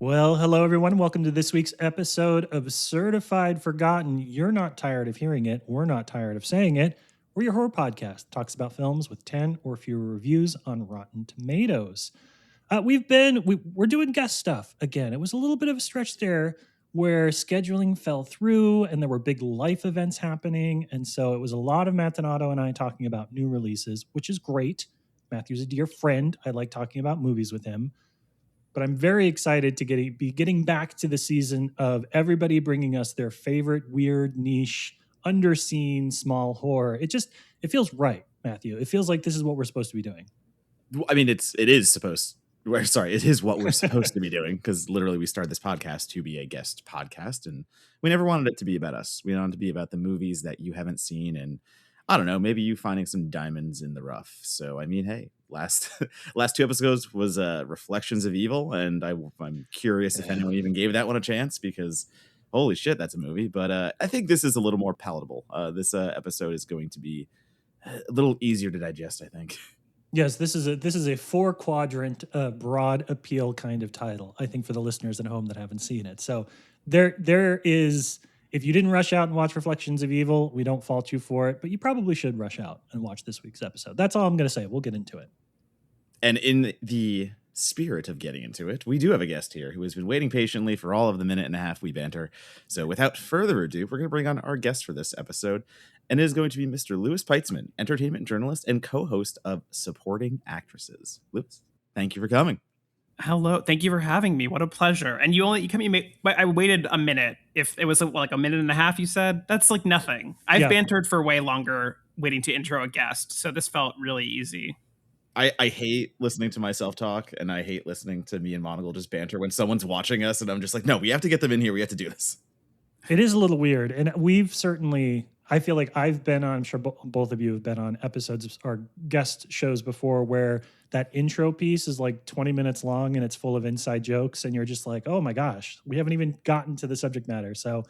Well, hello, everyone. Welcome to this week's episode of Certified Forgotten. You're not tired of hearing it. We're not tired of saying it. We're your horror podcast. Talks about films with 10 or fewer reviews on Rotten Tomatoes. We're doing guest stuff again. It was a little bit of a stretch there where scheduling fell through and there were big life events happening. And so it was a lot of Matt Donato and I talking about new releases, which is great. Matthew's a dear friend. I like talking about movies with him. But I'm very excited to be getting back to the season of everybody bringing us their favorite weird, niche, underseen, small horror. It feels right, Matthew. It feels like this is what we're supposed to be doing. I mean, it is what we're supposed to be doing, because literally we started this podcast to be a guest podcast, and we never wanted it to be about us. We wanted it to be about the movies that you haven't seen, and I don't know, maybe you finding some diamonds in the rough. So, I mean, hey, last two episodes was Reflections of Evil, and I'm curious if anyone even gave that one a chance, because holy shit, that's a movie. But I think this is a little more palatable. This episode is going to be a little easier to digest, I think. Yes, this is a 4-quadrant broad appeal kind of title, I think, for the listeners at home that haven't seen it. So there is, if you didn't rush out and watch Reflections of Evil, we don't fault you for it, but you probably should rush out and watch this week's episode. That's all I'm going to say. We'll get into it. And in the spirit of getting into it, we do have a guest here who has been waiting patiently for all of the minute and a half we banter. So without further ado, we're going to bring on our guest for this episode, and it is going to be Mr. Louis Peitzman, entertainment journalist and co-host of Supporting Actresses. Louis, thank you for coming. Hello, thank you for having me. What a pleasure. And I waited a minute. If it was like a minute and a half, you said, that's like nothing. I've bantered for way longer waiting to intro a guest, so this felt really easy. I hate listening to myself talk, and I hate listening to me and Monocle just banter when someone's watching us, and I'm just like, no, we have to get them in here. We have to do this. It is a little weird, and I feel like I've been on, I'm sure both of you have been on episodes of our guest shows before where that intro piece is like 20 minutes long and it's full of inside jokes, and you're just like, oh my gosh, we haven't even gotten to the subject matter. So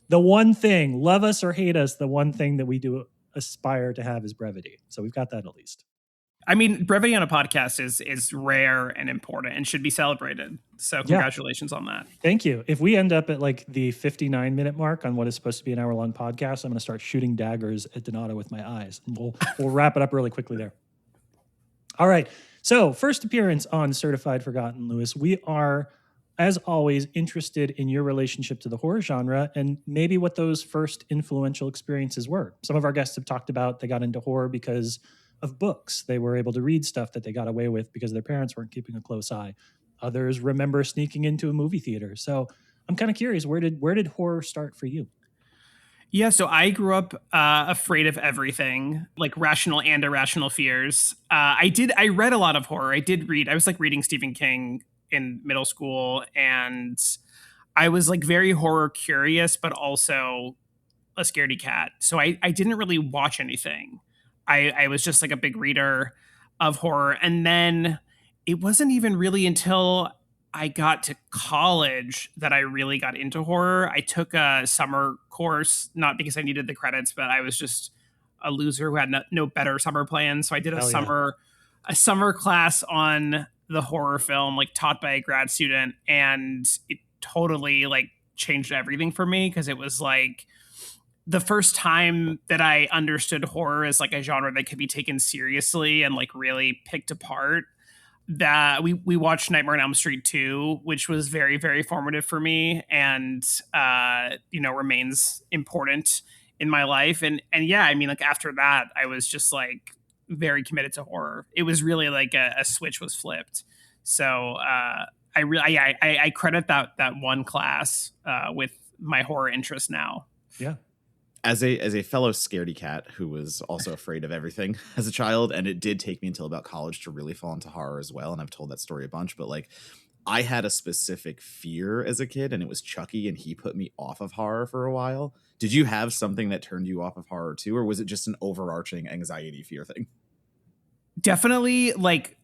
the one thing, love us or hate us, the one thing that we do aspire to have is brevity. So we've got that at least. I mean, brevity on a podcast is rare and important and should be celebrated. So congratulations on that. Thank you. If we end up at like the 59-minute mark on what is supposed to be an hour-long podcast, I'm going to start shooting daggers at Donato with my eyes. And we'll wrap it up really quickly there. All right. So first appearance on Certified Forgotten, Louis. We are, as always, interested in your relationship to the horror genre and maybe what those first influential experiences were. Some of our guests have talked about they got into horror because of books. They were able to read stuff that they got away with because their parents weren't keeping a close eye. Others remember sneaking into a movie theater. So I'm kind of curious, where did horror start for you? Yeah, so I grew up afraid of everything, like rational and irrational fears. I read a lot of horror. I was like reading Stephen King in middle school, and I was like very horror curious, but also a scaredy cat. So I didn't really watch anything. I was just like a big reader of horror. And then it wasn't even really until I got to college that I really got into horror. I took a summer course, not because I needed the credits, but I was just a loser who had no better summer plans. So I did a summer class on the horror film, like taught by a grad student. And it totally like changed everything for me, because it was like the first time that I understood horror as like a genre that could be taken seriously and like really picked apart. That we watched Nightmare on Elm Street 2, which was very, very formative for me, and remains important in my life. And yeah, I mean, like after that, I was just like very committed to horror. It was really like a switch was flipped. So I credit that one class with my horror interest now. Yeah. As a fellow scaredy cat who was also afraid of everything as a child, and it did take me until about college to really fall into horror as well, and I've told that story a bunch, but like I had a specific fear as a kid, and it was Chucky, and he put me off of horror for a while. Did you have something that turned you off of horror too, or was it just an overarching anxiety fear thing? Definitely like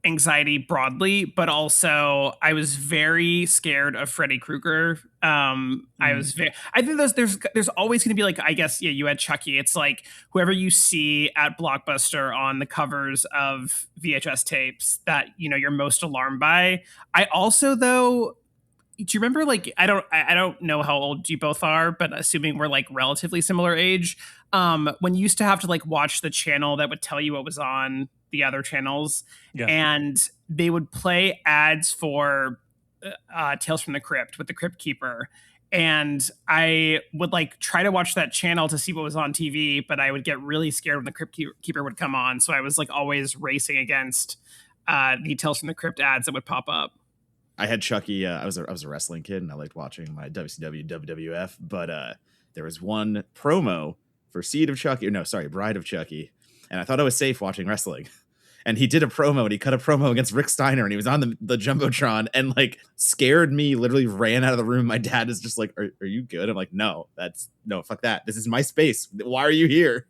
anxiety broadly, but also I was very scared of Freddy Krueger. I think there's always going to be like, I guess, yeah, you had Chucky. It's like whoever you see at Blockbuster on the covers of VHS tapes that, you know, you're most alarmed by. I also, though, do you remember, like, I don't know how old you both are, but assuming we're like relatively similar age, when you used to have to like watch the channel that would tell you what was on the other channels, Yeah. and they would play ads for Tales from the Crypt with the Crypt Keeper. And I would like try to watch that channel to see what was on TV, but I would get really scared when the Crypt Keeper would come on. So I was like always racing against the Tales from the Crypt ads that would pop up. I had Chucky. I was a wrestling kid, and I liked watching my WCW, WWF. But there was one promo for Bride of Chucky, and I thought I was safe watching wrestling. And he did a promo, and he cut a promo against Rick Steiner, and he was on the Jumbotron, and like scared me. Literally ran out of the room. My dad is just like, "Are you good?" I'm like, "No, fuck that. This is my space. Why are you here?"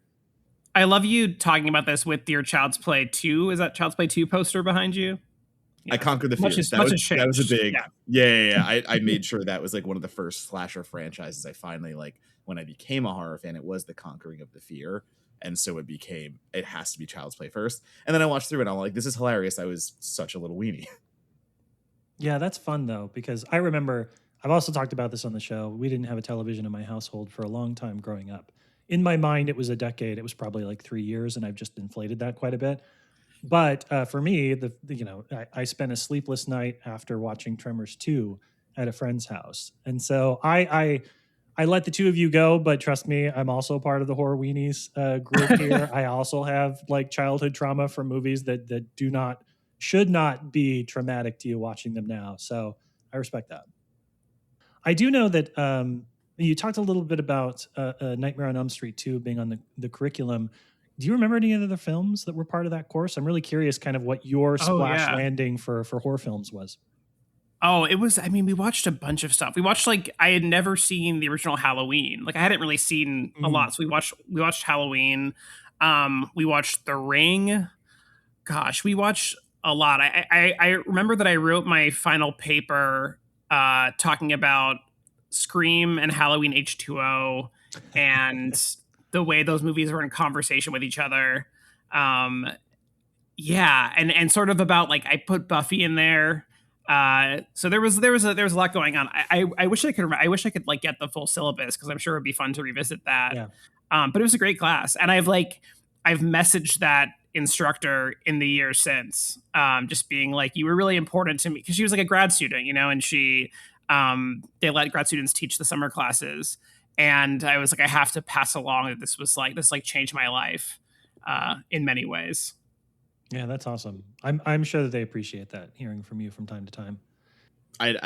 I love you talking about this with your Child's Play 2. Is that Child's Play 2 poster behind you? I conquered the fear. That was a big, yeah. I made sure that was like one of the first slasher franchises. I finally, like, when I became a horror fan, it was the conquering of the fear. And so it has to be Child's Play first. And then I watched through it and I'm like, this is hilarious. I was such a little weenie. Yeah, that's fun though, because I remember, I've also talked about this on the show. We didn't have a television in my household for a long time growing up. In my mind, it was a decade. It was probably like 3 years, and I've just inflated that quite a bit. But for me, I spent a sleepless night after watching Tremors 2 at a friend's house. And so I let the two of you go, but trust me, I'm also part of the horror weenies group here. I also have like childhood trauma from movies that should not be traumatic to you watching them now. So I respect that. I do know that you talked a little bit about Nightmare on Elm Street 2 being on the curriculum. Do you remember any other films that were part of that course? I'm really curious kind of what your splash landing for horror films was. Oh, it was, I mean, we watched a bunch of stuff. We watched, like, I had never seen the original Halloween. Like, I hadn't really seen a lot. So we watched Halloween. We watched The Ring. Gosh, we watched a lot. I remember that I wrote my final paper talking about Scream and Halloween H2O and the way those movies were in conversation with each other. Yeah. And sort of about, like, I put Buffy in there. So there was a lot going on. I wish I could like get the full syllabus, because I'm sure it'd be fun to revisit that. Yeah. But it was a great class, and I've messaged that instructor in the years since, just being like, you were really important to me, because she was like a grad student, and she they let grad students teach the summer classes, and I was like, I have to pass along that this changed my life in many ways. Yeah, that's awesome. I'm sure that they appreciate that, hearing from you from time to time. I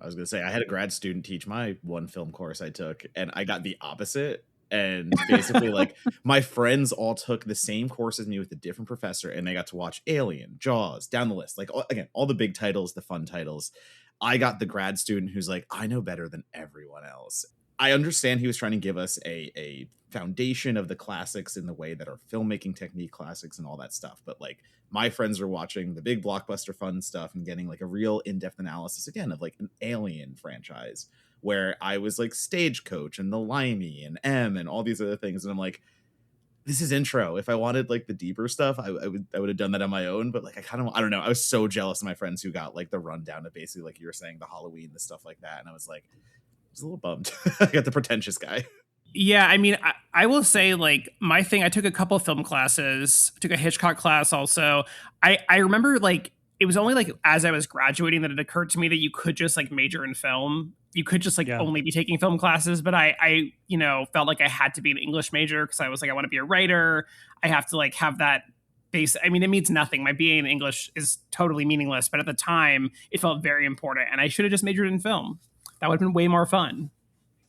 was gonna say, I had a grad student teach my one film course I took, and I got the opposite. And basically, like, my friends all took the same course as me with a different professor, and they got to watch Alien, Jaws, down the list. Like, again, all the big titles, the fun titles. I got the grad student who's like, I know better than everyone else. I understand he was trying to give us a foundation of the classics in the way that our filmmaking technique classics and all that stuff. But like, my friends were watching the big blockbuster fun stuff and getting like a real in-depth analysis again of like an Alien franchise, where I was like Stagecoach and The Limey and M and all these other things. And I'm like, this is intro. If I wanted like the deeper stuff, I would have done that on my own. But like, I don't know. I was so jealous of my friends who got like the rundown of basically, like you were saying, the Halloween, the stuff like that. And I was like, I was a little bummed. I got the pretentious guy. Yeah, I mean, I will say, like, my thing, I took a couple film classes, took a Hitchcock class also. I remember, like, it was only, like, as I was graduating that it occurred to me that you could just, like, major in film. You could just, like, only be taking film classes. But I felt like I had to be an English major, because I was like, I want to be a writer. I have to, like, have that base. I mean, it means nothing. My BA in English is totally meaningless. But at the time, it felt very important. And I should have just majored in film. That would have been way more fun.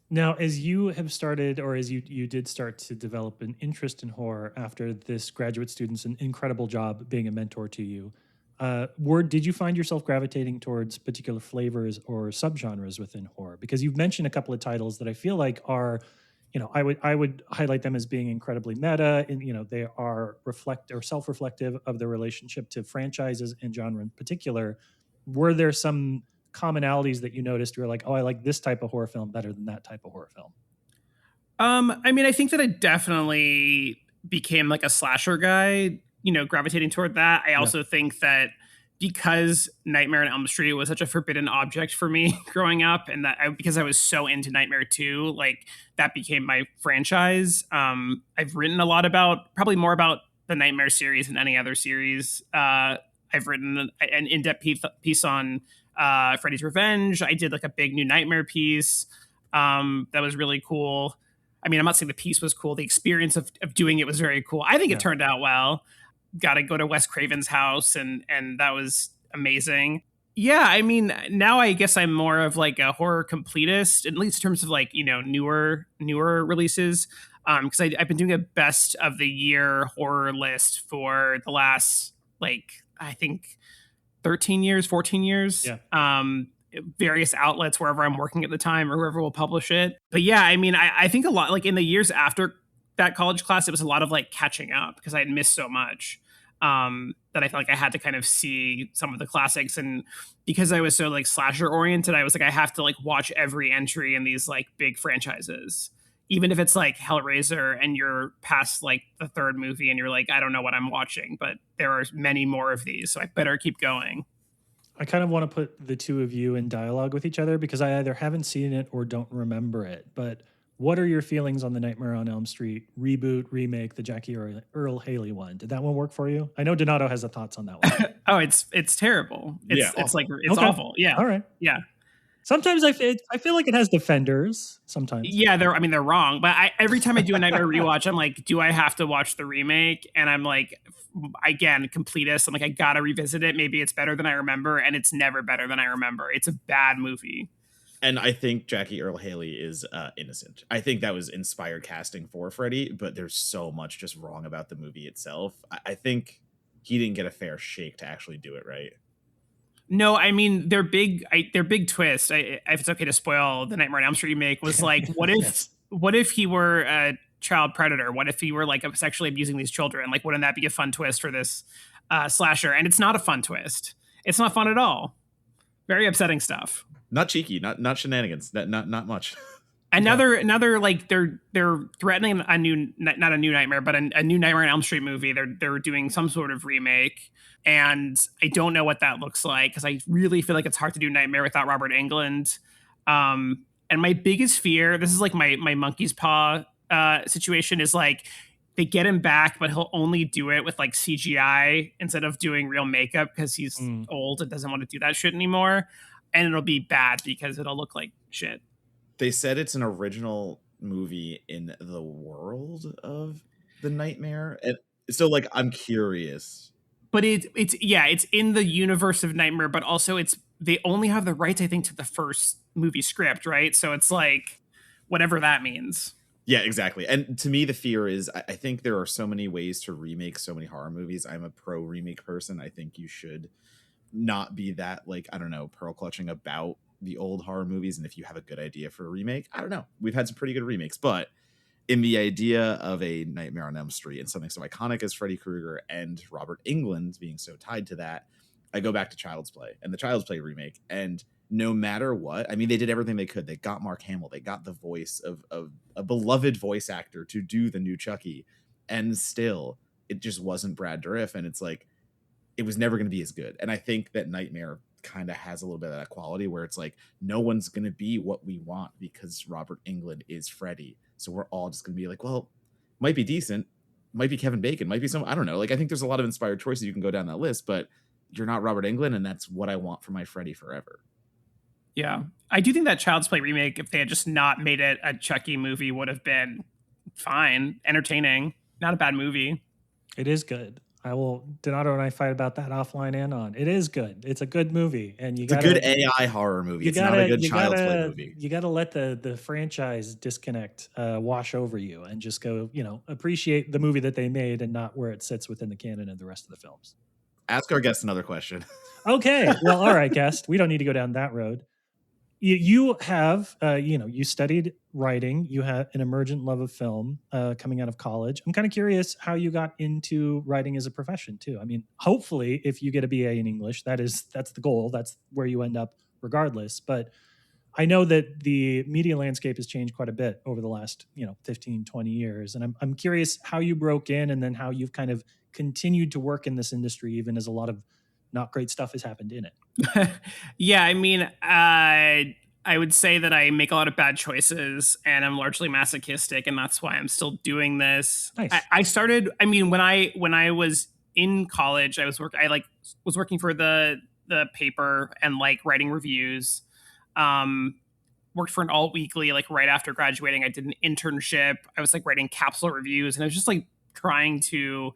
Now, as you have started, or as you did start to develop an interest in horror after this graduate student's an incredible job being a mentor to you, did you find yourself gravitating towards particular flavors or subgenres within horror? Because you've mentioned a couple of titles that I feel like are, I would highlight them as being incredibly meta, and they are self-reflective of their relationship to franchises and genre in particular. Were there some commonalities that you noticed were like, oh, I like this type of horror film better than that type of horror film? I mean, I think that I definitely became like a slasher guy, gravitating toward that. I also think that because Nightmare on Elm Street was such a forbidden object for me growing up, and because I was so into Nightmare 2, like that became my franchise. I've written a lot about, probably more about the Nightmare series than any other series. I've written an in-depth piece on Freddy's Revenge. I did like a big New Nightmare piece that was really cool. I mean, I'm not saying the piece was cool. The experience of doing it was very cool. I think it turned out well. Got to go to Wes Craven's house, and that was amazing. Yeah, I mean, now I guess I'm more of like a horror completist, at least in terms of like, you know, newer releases. Because I've been doing a best of the year horror list for the last, like, I think 13 years, 14 years. Yeah. Various outlets, wherever I'm working at the time or whoever will publish it. But yeah, I mean, I think a lot, like in the years after that college class, it was a lot of like catching up because I had missed so much that I felt like I had to kind of see some of the classics. And because I was so like slasher oriented, I was like, I have to like watch every entry in these like big franchises. Even if it's like Hellraiser and you're past like the third movie and you're like, I don't know what I'm watching, but there are many more of these, so I better keep going. I kind of want to put the two of you in dialogue with each other because I either haven't seen it or don't remember it. But what are your feelings on the Nightmare on Elm Street reboot, remake, the Jackie Earl Haley one? Did that one work for you? I know Donato has the thoughts on that one. Oh, it's terrible. It's like, it's okay. awful. Yeah. All right. Yeah. Sometimes I feel like it has defenders. Sometimes. Yeah, they're wrong. But every time I do a Nightmare rewatch, I'm like, do I have to watch the remake? And I'm like, again, completist. I'm like, I gotta revisit it. Maybe it's better than I remember, and it's never better than I remember. It's a bad movie. And I think Jackie Earl Haley is innocent. I think that was inspired casting for Freddy, but there's so much just wrong about the movie itself. I think he didn't get a fair shake to actually do it right. No, I mean their big twist. If it's okay to spoil the Nightmare on Elm Street remake, was like, what if Yes. what if he were a child predator? What if he were like sexually abusing these children? Like, wouldn't that be a fun twist for this slasher? And it's not a fun twist. It's not fun at all. Very upsetting stuff. Not cheeky, not shenanigans. Not much. Another like they're threatening a new, not a new Nightmare, but a new Nightmare on Elm Street movie. They're doing some sort of remake, and I don't know what that looks like because I really feel like it's hard to do Nightmare without Robert Englund. And my biggest fear, this is like my monkey's paw situation, is like they get him back, but he'll only do it with like CGI instead of doing real makeup because he's old and doesn't want to do that shit anymore, and it'll be bad because it'll look like shit. They said it's an original movie in the world of the Nightmare. And so like, I'm curious. But it's in the universe of Nightmare, but also they only have the rights, I think, to the first movie script, right? So it's like, whatever that means. Yeah, exactly. And to me, the fear is, I think there are so many ways to remake so many horror movies. I'm a pro remake person. I think you should not be that, like, I don't know, pearl clutching about the old horror movies. And if you have a good idea for a remake, I don't know, we've had some pretty good remakes, but in the idea of a Nightmare on Elm Street and something so iconic as Freddy Krueger and Robert Englund being so tied to that, I go back to Child's Play and the Child's Play remake. And no matter what, I mean, they did everything they could. They got Mark Hamill, they got the voice of a beloved voice actor to do the new Chucky, and still it just wasn't Brad Dourif. And it's like, it was never going to be as good. And I think that Nightmare kind of has a little bit of that quality where it's like, no one's going to be what we want because Robert Englund is Freddy. So we're all just going to be like, well, might be decent, might be Kevin Bacon, might be some, I don't know. Like, I think there's a lot of inspired choices you can go down that list, but you're not Robert Englund, and that's what I want for my Freddy forever. Yeah. I do think that Child's Play remake, if they had just not made it a Chucky movie, would have been fine, entertaining, not a bad movie. It is good. Donato and I fight about that offline and on. It is good. It's a good movie. And it's a good AI horror movie. It's not a good Child's Play movie. You got to let the franchise disconnect wash over you and just go, appreciate the movie that they made and not where it sits within the canon of the rest of the films. Ask our guest another question. Okay. Well, all right, guest. We don't need to go down that road. You have, you studied writing. You had an emergent love of film coming out of college. I'm kind of curious how you got into writing as a profession too. I mean, hopefully if you get a BA in English, that's the goal. That's where you end up regardless. But I know that the media landscape has changed quite a bit over the last, 15, 20 years. And I'm curious how you broke in and then how you've kind of continued to work in this industry, even as a lot of not great stuff has happened in it. Yeah, I mean, I would say that I make a lot of bad choices and I'm largely masochistic, and that's why I'm still doing this. Nice. I started, I mean, when I was in college, I was working for the paper and like writing reviews. Worked for an alt weekly like right after graduating. I did an internship. I was like writing capsule reviews, and I was just like trying to,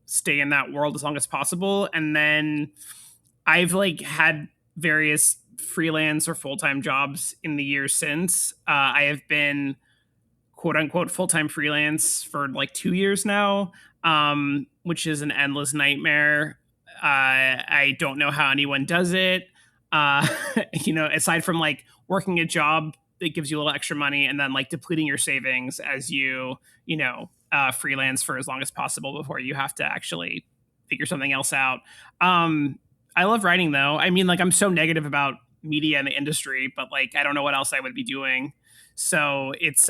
stay in that world as long as possible. And then I've like had various freelance or full-time jobs in the years since. I have been quote unquote full-time freelance for like 2 years now, which is an endless nightmare. I don't know how anyone does it. Aside from like working a job that gives you a little extra money and then like depleting your savings as freelance for as long as possible before you have to actually figure something else out. I love writing though. I mean, like I'm so negative about media and the industry, but like I don't know what else I would be doing. So it's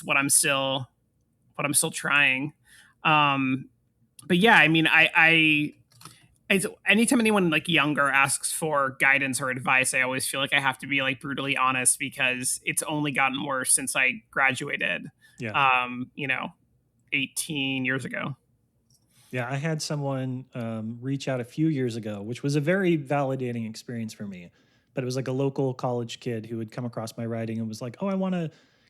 what I'm still trying. But yeah, I mean, anytime anyone like younger asks for guidance or advice, I always feel like I have to be like brutally honest because it's only gotten worse since I graduated. Yeah. 18 years ago. Yeah, I had someone reach out a few years ago, which was a very validating experience for me. But it was like a local college kid who had come across my writing and was like, "Oh,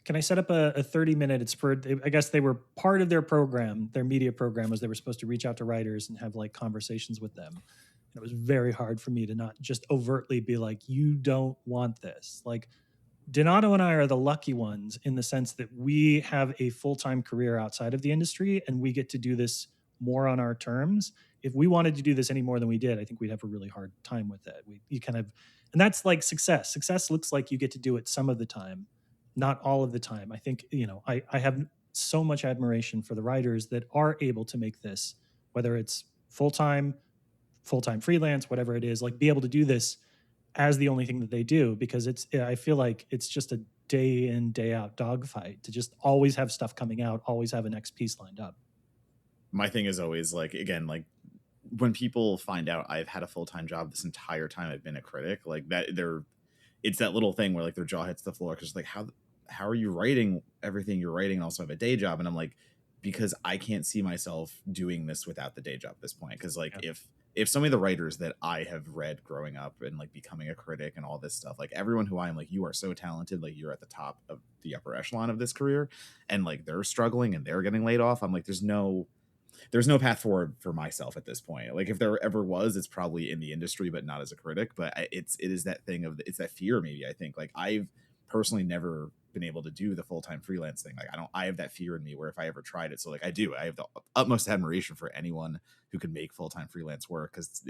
can I set up a 30-minute?" It's for, I guess they were part of their program, their media program, was they were supposed to reach out to writers and have like conversations with them. And it was very hard for me to not just overtly be like, "You don't want this." Like, Donato and I are the lucky ones in the sense that we have a full-time career outside of the industry and we get to do this more on our terms. If we wanted to do this any more than we did, I think we'd have a really hard time with it. And that's like success. Success looks like you get to do it some of the time, not all of the time. I think, I have so much admiration for the writers that are able to make this, whether it's full-time freelance, whatever it is, like be able to do this as the only thing that they do, because I feel like it's just a day in, day out dogfight to just always have stuff coming out, always have a next piece lined up. My thing is always like, again, like when people find out I've had a full-time job this entire time I've been a critic, like that it's that little thing where like their jaw hits the floor because like, how are you writing everything you're writing and also have a day job? And I'm like, because I can't see myself doing this without the day job at this point. Because like if some of the writers that I have read growing up and like becoming a critic and all this stuff, like everyone who I am like, you are so talented, like you're at the top of the upper echelon of this career, and like they're struggling and they're getting laid off. I'm like, there's no path forward for myself at this point. Like if there ever was, it's probably in the industry, but not as a critic. But it is that thing of, it's that fear. Maybe I think like I've personally never been able to do the full-time freelance thing. Like I have that fear in me where if I ever tried it, so like I have the utmost admiration for anyone who can make full-time freelance work, because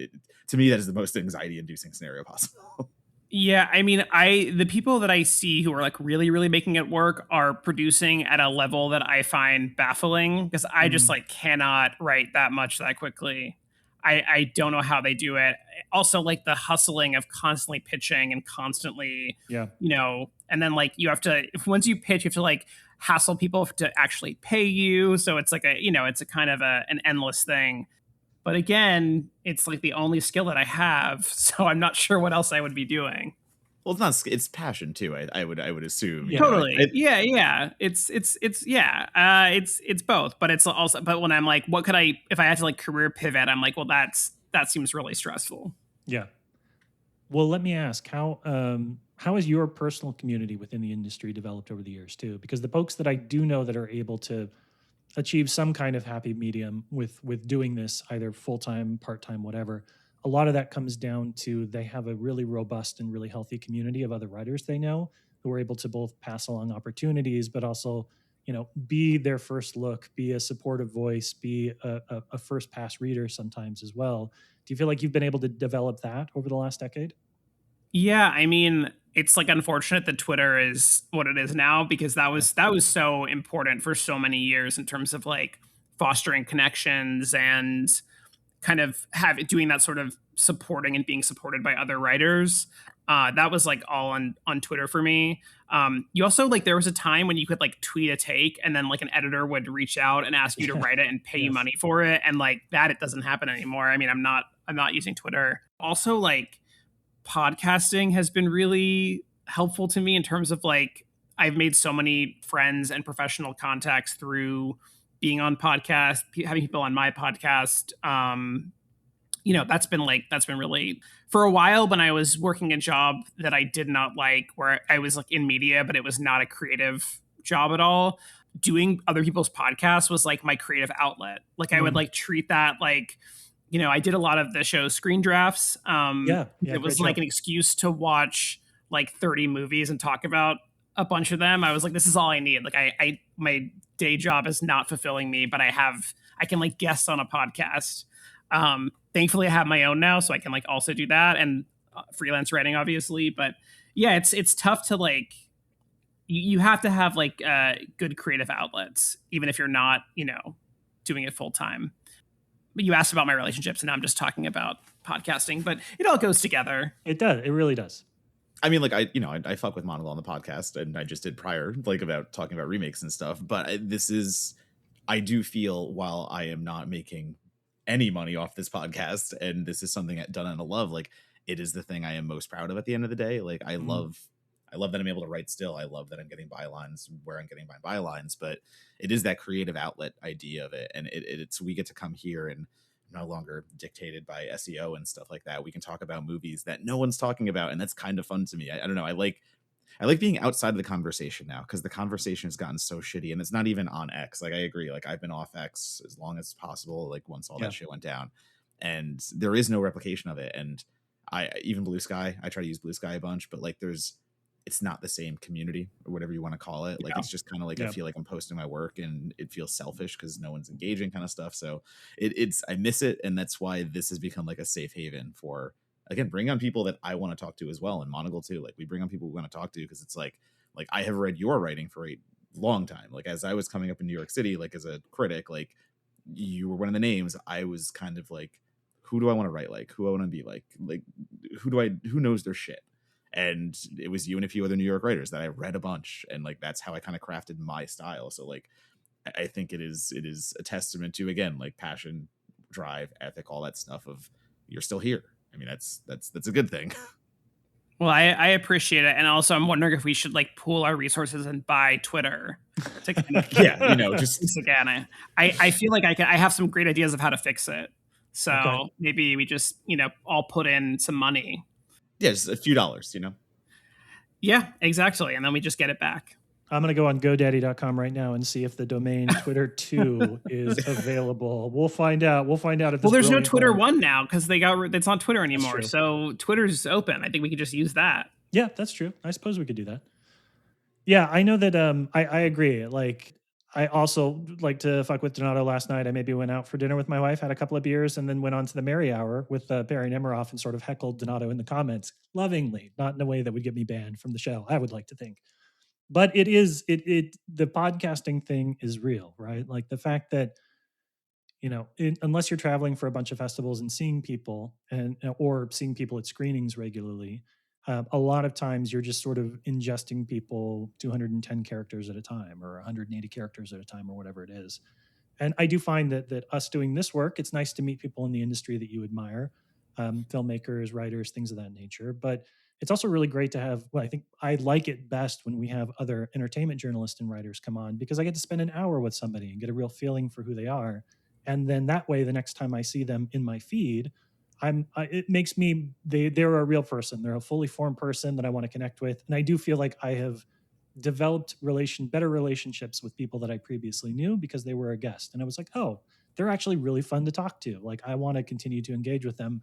to me that is the most anxiety inducing scenario possible. Yeah, I mean, the people that I see who are like really, really making it work are producing at a level that I find baffling, because I just like cannot write that much that quickly. I don't know how they do it. Also, like the hustling of constantly pitching and constantly, and then like you have to, once you pitch, you have to like hassle people to actually pay you. So it's like it's a kind of an endless thing. But again, it's like the only skill that I have, so I'm not sure what else I would be doing. Well, it's passion too. I would assume. Totally. It's both, but it's also, but when I'm like, what could I, if I had to like career pivot, I'm like, well, that seems really stressful. Yeah. Well, let me ask, how has your personal community within the industry developed over the years too? Because the folks that I do know that are able to achieve some kind of happy medium with doing this, either full-time, part-time, whatever, a lot of that comes down to they have a really robust and really healthy community of other writers they know who are able to both pass along opportunities, but also, be their first look, be a supportive voice, be a first pass reader sometimes as well. Do you feel like you've been able to develop that over the last decade? Yeah, I mean, it's like unfortunate that Twitter is what it is now, because that was so important for so many years in terms of like fostering connections and kind of doing that sort of supporting and being supported by other writers. That was like all on Twitter for me. You also like, there was a time when you could like tweet a take and then like an editor would reach out and ask you to write it and pay you money for it. And like that, it doesn't happen anymore. I mean, I'm not I'm not using Twitter. Also, like, podcasting has been really helpful to me in terms of like, I've made so many friends and professional contacts through being on podcasts, having people on my podcast. That's been really, for a while when I was working a job that I did not like, where I was like in media, but it was not a creative job at all. Doing other people's podcasts was like my creative outlet. Like I would like treat that like, I did a lot of the show's screen drafts. It was like an excuse to watch like 30 movies and talk about a bunch of them. I was like, this is all I need. Like my day job is not fulfilling me, but I can like guest on a podcast. Thankfully I have my own now, so I can like also do that, and freelance writing obviously. But yeah, it's tough to like, you have to have like good creative outlets, even if you're not, doing it full time. But you asked about my relationships, and now I'm just talking about podcasting, but it all goes together. It does. It really does. I mean, like I fuck with Monocle on the podcast, and I just did prior, like about talking about remakes and stuff. But I do feel, while I am not making any money off this podcast, and this is something done out of love, like it is the thing I am most proud of at the end of the day. Like I love that I'm able to write still. I love that I'm getting bylines where I'm getting my bylines, but it is that creative outlet idea of it. And it's, we get to come here and no longer dictated by SEO and stuff like that. We can talk about movies that no one's talking about. And that's kind of fun to me. I don't know. I like being outside of the conversation now, because the conversation has gotten so shitty, and it's not even on X. Like I agree. Like I've been off X as long as possible. Like once all that shit went down, and there is no replication of it. And even Blue Sky, I try to use Blue Sky a bunch, but like it's not the same community or whatever you want to call it. Like it's just kind of like, I feel like I'm posting my work and it feels selfish because no one's engaging kind of stuff. So I miss it. And that's why this has become like a safe haven for, again, bring on people that I want to talk to as well. And Monocle too. Like we bring on people we want to talk to, because it's like I have read your writing for a long time. Like as I was coming up in New York City, like as a critic, like you were one of the names. I was kind of like, who do I want to write? Like who I want to be like who knows their shit? And it was you and a few other New York writers that I read a bunch. And like, that's how I kind of crafted my style. So like, I think it is a testament to, again, like passion, drive, ethic, all that stuff of you're still here. I mean, that's a good thing. Well, I appreciate it. And also I'm wondering if we should like pool our resources and buy Twitter to kind of just again. I feel like I have some great ideas of how to fix it. So maybe we just, all put in some money. Yeah, just a few dollars, Yeah, exactly. And then we just get it back. I'm going to go on GoDaddy.com right now and see if the domain Twitter 2 is available. We'll find out. If there's no Twitter 1 now because it's not Twitter anymore. So Twitter's open. I think we could just use that. Yeah, that's true. I suppose we could do that. Yeah, I know that I agree. Like, I also like to fuck with Donato last night. I maybe went out for dinner with my wife, had a couple of beers, and then went on to the Merry Hour with Barry Nemiroff and sort of heckled Donato in the comments lovingly, not in a way that would get me banned from the show, I would like to think. But the podcasting thing is real, right? Like the fact that, unless you're traveling for a bunch of festivals and seeing people or seeing people at screenings regularly, a lot of times you're just sort of ingesting people 210 characters at a time or 180 characters at a time or whatever it is. And I do find that us doing this work, it's nice to meet people in the industry that you admire, filmmakers, writers, things of that nature. But it's also really great to have, I think I like it best when we have other entertainment journalists and writers come on, because I get to spend an hour with somebody and get a real feeling for who they are. And then that way, the next time I see them in my feed, it makes me, they're a real person. They're a fully formed person that I want to connect with. And I do feel like I have developed better relationships with people that I previously knew because they were a guest. And I was like, oh, they're actually really fun to talk to. Like, I want to continue to engage with them.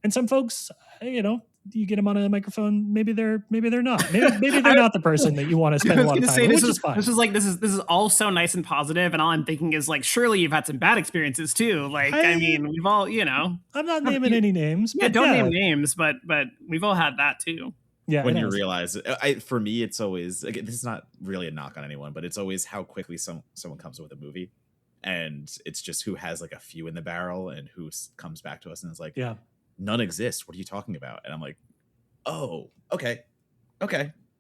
And some folks, you get them on a microphone, maybe they're not. Maybe they're not the person that you want to spend a lot of time with, which is fine. This is all so nice and positive, and all I'm thinking is like, surely you've had some bad experiences too. Like, I mean, we've all, I'm not naming any names. Yeah, don't name names, but we've all had that too. Yeah, when you realize, for me, it's always, again, this is not really a knock on anyone, but it's always how quickly someone comes with a movie, and it's just who has like a few in the barrel and who comes back to us and is like, yeah. None exist. What are you talking about? And I'm like, oh, okay.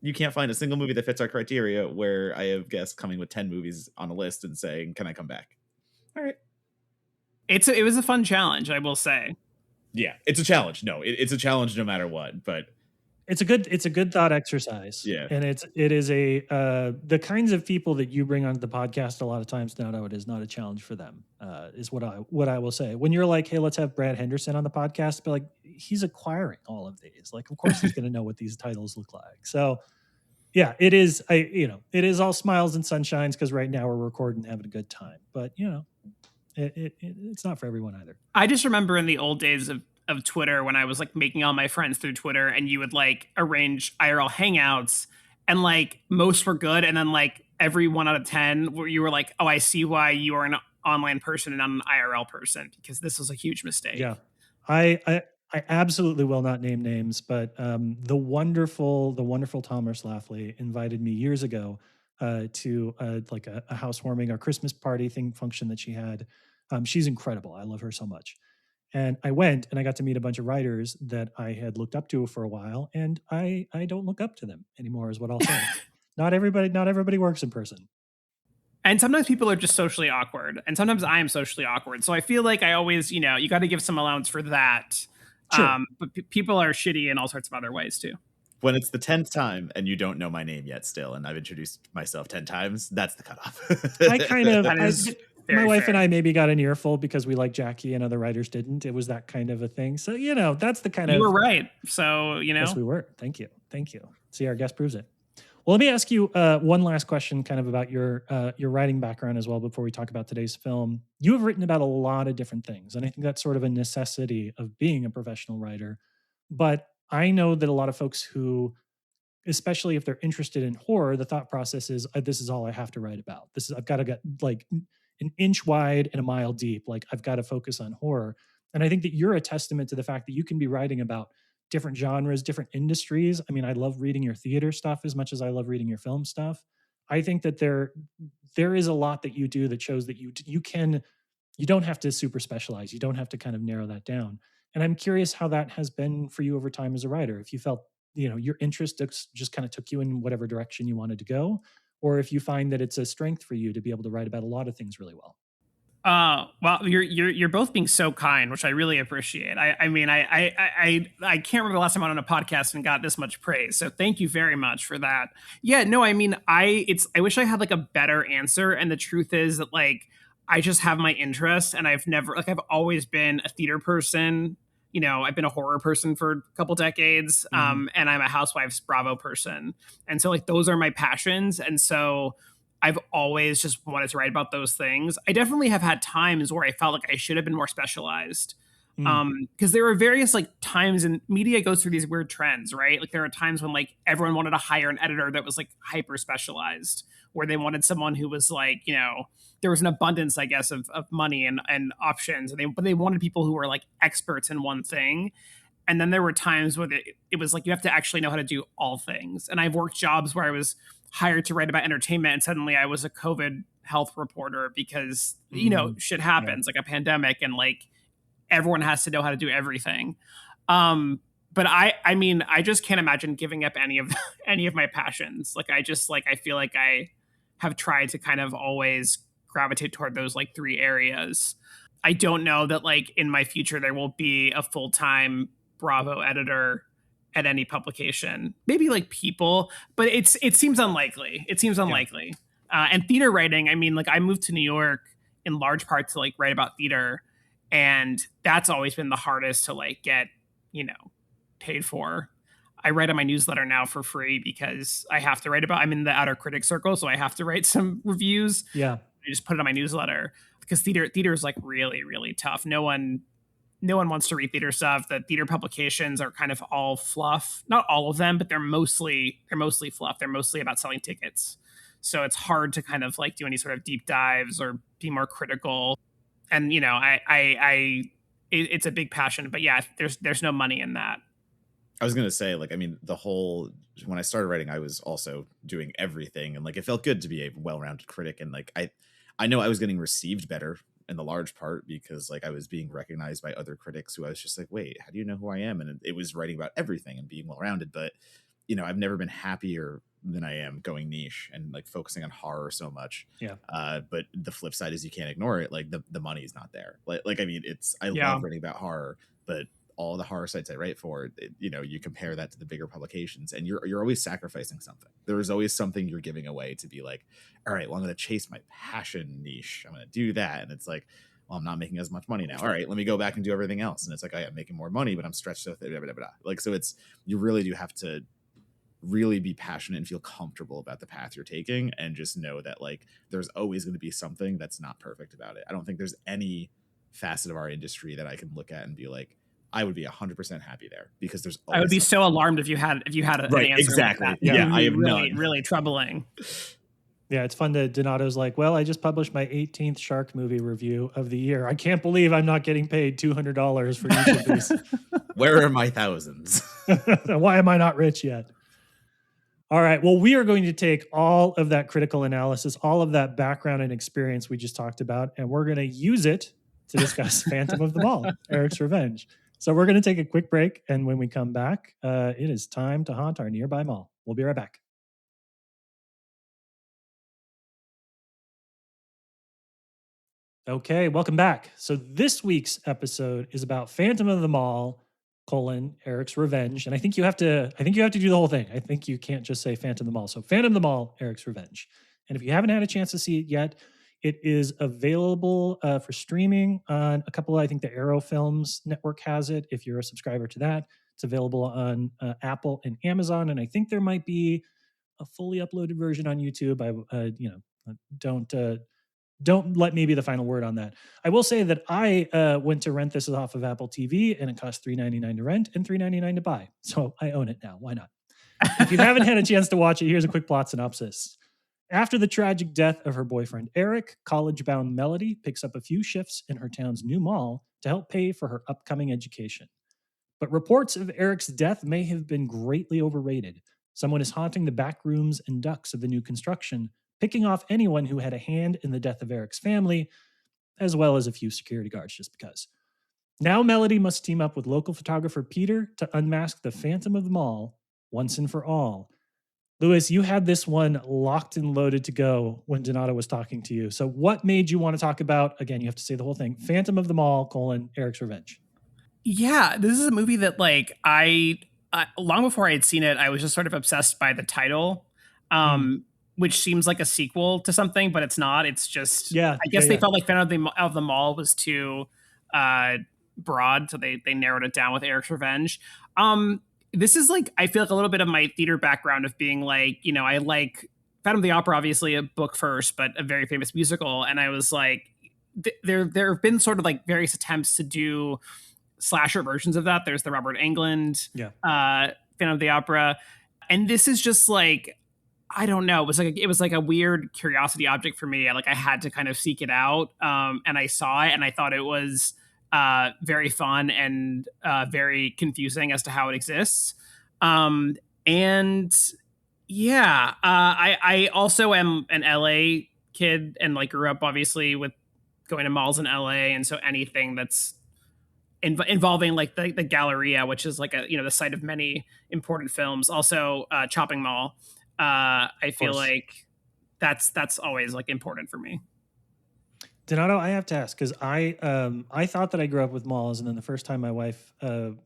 You can't find a single movie that fits our criteria, where I have guests coming with 10 movies on a list and saying, can I come back? All right. It was a fun challenge, I will say. Yeah, it's a challenge. No, it's a challenge no matter what. But it's a good thought exercise. Yeah. And it is the kinds of people that you bring onto the podcast a lot of times now, it is not a challenge for them, is what I will say. When you're like, hey, let's have Brad Henderson on the podcast, but like, he's acquiring all of these. Like, of course he's going to know what these titles look like. So yeah, it is. It is all smiles and sunshines because right now we're recording, having a good time. But it's not for everyone either. I just remember in the old days of Twitter when I was like making all my friends through Twitter, and you would like arrange IRL hangouts, and like most were good, and then like every 1 out of 10 where you were like, oh, I see why you are an online person and I'm an IRL person, because this was a huge mistake. Yeah, I absolutely will not name names, but the wonderful Thomas Laughley invited me years ago to like a housewarming or Christmas party function that she had. She's incredible. I love her so much. And I went and I got to meet a bunch of writers that I had looked up to for a while, and I don't look up to them anymore, is what I'll say. Not everybody works in person. And sometimes people are just socially awkward, and sometimes I am socially awkward. So I feel like I always, you got to give some allowance for that. Sure. But people are shitty in all sorts of other ways too. When it's the 10th time and you don't know my name yet still, and I've introduced myself 10 times, that's the cutoff. My wife and I maybe got an earful because we like Jackie and other writers didn't. It was that kind of a thing. So, that's the kind of... You were right. So, Yes, we were. Thank you. See, our guest proves it. Well, let me ask you one last question kind of about your writing background as well before we talk about today's film. You have written about a lot of different things, and I think that's sort of a necessity of being a professional writer. But I know that a lot of folks who, especially if they're interested in horror, the thought process is, this is all I have to write about. I've got to get like an inch wide and a mile deep. Like, I've got to focus on horror. And I think that you're a testament to the fact that you can be writing about different genres, different industries. I mean, I love reading your theater stuff as much as I love reading your film stuff. I think that there is a lot that you do that shows that you don't have to super specialize. You don't have to kind of narrow that down. And I'm curious how that has been for you over time as a writer. If you felt, your interest just kind of took you in whatever direction you wanted to go, or if you find that it's a strength for you to be able to write about a lot of things really well. Well, you're both being so kind, which I really appreciate. I mean, I can't remember the last time I went on a podcast and got this much praise. So thank you very much for that. Yeah, no, I mean, I wish I had like a better answer. And the truth is that like, I just have my interest, and I've always been a theater person. I've been a horror person for a couple decades, and I'm a Housewives Bravo person. And so like, those are my passions. And so I've always just wanted to write about those things. I definitely have had times where I felt like I should have been more specialized. Because there are various like times, and media goes through these weird trends, right? Like, there are times when like everyone wanted to hire an editor that was like hyper specialized, where they wanted someone who was like, there was an abundance, I guess, of money and options. But they wanted people who were like experts in one thing. And then there were times where it was like, you have to actually know how to do all things. And I've worked jobs where I was hired to write about entertainment, and suddenly I was a COVID health reporter because, shit happens, like a pandemic, and like everyone has to know how to do everything. But I mean, I just can't imagine giving up any of my passions. Like, I feel like I have tried to kind of always gravitate toward those like three areas. I don't know that like in my future there will be a full-time Bravo editor at any publication. Maybe like People, but it seems unlikely. And theater writing, I mean, like, I moved to New York in large part to like write about theater, and that's always been the hardest to like get, paid for. I write on my newsletter now for free because I have to write about, I'm in the outer critic circle, so I have to write some reviews. Yeah. I just put it on my newsletter because theater is like really, really tough. No one wants to read theater stuff. The theater publications are kind of all fluff. Not all of them, but they're mostly fluff. They're mostly about selling tickets. So it's hard to kind of like do any sort of deep dives or be more critical. And, it's a big passion, but yeah, there's no money in that. I was going to say, like, I mean, when I started writing, I was also doing everything. And like, it felt good to be a well-rounded critic. And like, I know I was getting received better in the large part because like I was being recognized by other critics who I was just like, wait, how do you know who I am? And it was writing about everything and being well-rounded. But, I've never been happier than I am going niche and like focusing on horror so much. Yeah. But the flip side is you can't ignore it. Like the money is not there. Like, I mean, I love writing about horror, but all the horror sites I write for, you compare that to the bigger publications, and you're always sacrificing something. There is always something you're giving away to be like, all right, well, I'm going to chase my passion niche. I'm going to do that. And it's like, well, I'm not making as much money now. All right, let me go back and do everything else. And it's like, I'm making more money, but I'm stretched so thin, blah, blah, blah. Like, so you really do have to really be passionate and feel comfortable about the path you're taking, and just know that like there's always going to be something that's not perfect about it. I don't think there's any facet of our industry that I can look at and be like, I would be 100% happy there, because there's I would be so alarmed if you had an right, answer exactly. like that. Yeah, I have really, none. really troubling. Yeah, it's fun that Donato's like, well, I just published my 18th shark movie review of the year. I can't believe I'm not getting paid $200 for each of these. Where are my thousands? Why am I not rich yet? All right. Well, we are going to take all of that critical analysis, all of that background and experience we just talked about, and we're going to use it to discuss Phantom of the Mall, Eric's Revenge. So we're going to take a quick break. And when we come back, it is time to haunt our nearby mall. We'll be right back. Okay, welcome back. So this week's episode is about Phantom of the Mall, Eric's Revenge. And I think you have to do the whole thing. I think you can't just say Phantom of the Mall. So Phantom of the Mall, Eric's Revenge. And if you haven't had a chance to see it yet, it is available for streaming on a couple, I think the Arrow Films network has it. If you're a subscriber to that, it's available on Apple and Amazon. And I think there might be a fully uploaded version on YouTube. Don't let me be the final word on that. I will say that I went to rent this off of Apple TV, and it cost $3.99 to rent and $3.99 to buy. So I own it now. Why not? If you haven't had a chance to watch it, here's a quick plot synopsis. After the tragic death of her boyfriend, Eric, college-bound Melody picks up a few shifts in her town's new mall to help pay for her upcoming education. But reports of Eric's death may have been greatly overrated. Someone is haunting the back rooms and ducts of the new construction, picking off anyone who had a hand in the death of Eric's family, as well as a few security guards, just because. Now Melody must team up with local photographer Peter to unmask the Phantom of the Mall once and for all. Louis, you had this one locked and loaded to go when Donato was talking to you. So what made you want to talk about, again, you have to say the whole thing, Phantom of the Mall, Eric's Revenge? Yeah, this is a movie that like I long before I had seen it, I was just sort of obsessed by the title. Which seems like a sequel to something, but it's not. It's just, I guess they felt like Phantom of the Mall was too broad, so they narrowed it down with Eric's Revenge. This is like, I feel like a little bit of my theater background of being like, I like Phantom of the Opera, obviously a book first, but a very famous musical. And I was like, there have been sort of like various attempts to do slasher versions of that. There's the Robert Englund Phantom of the Opera. And this is just like, I don't know. It was like a weird curiosity object for me. I had to kind of seek it out. And I saw it and I thought it was very fun and very confusing as to how it exists. I also am an LA kid and like grew up obviously with going to malls in LA. And so anything that's involving like the Galleria, which is like the site of many important films, also Chopping Mall. I feel like that's always like important for me. Donato, I have to ask, because I thought that I grew up with malls, and then the first time my wife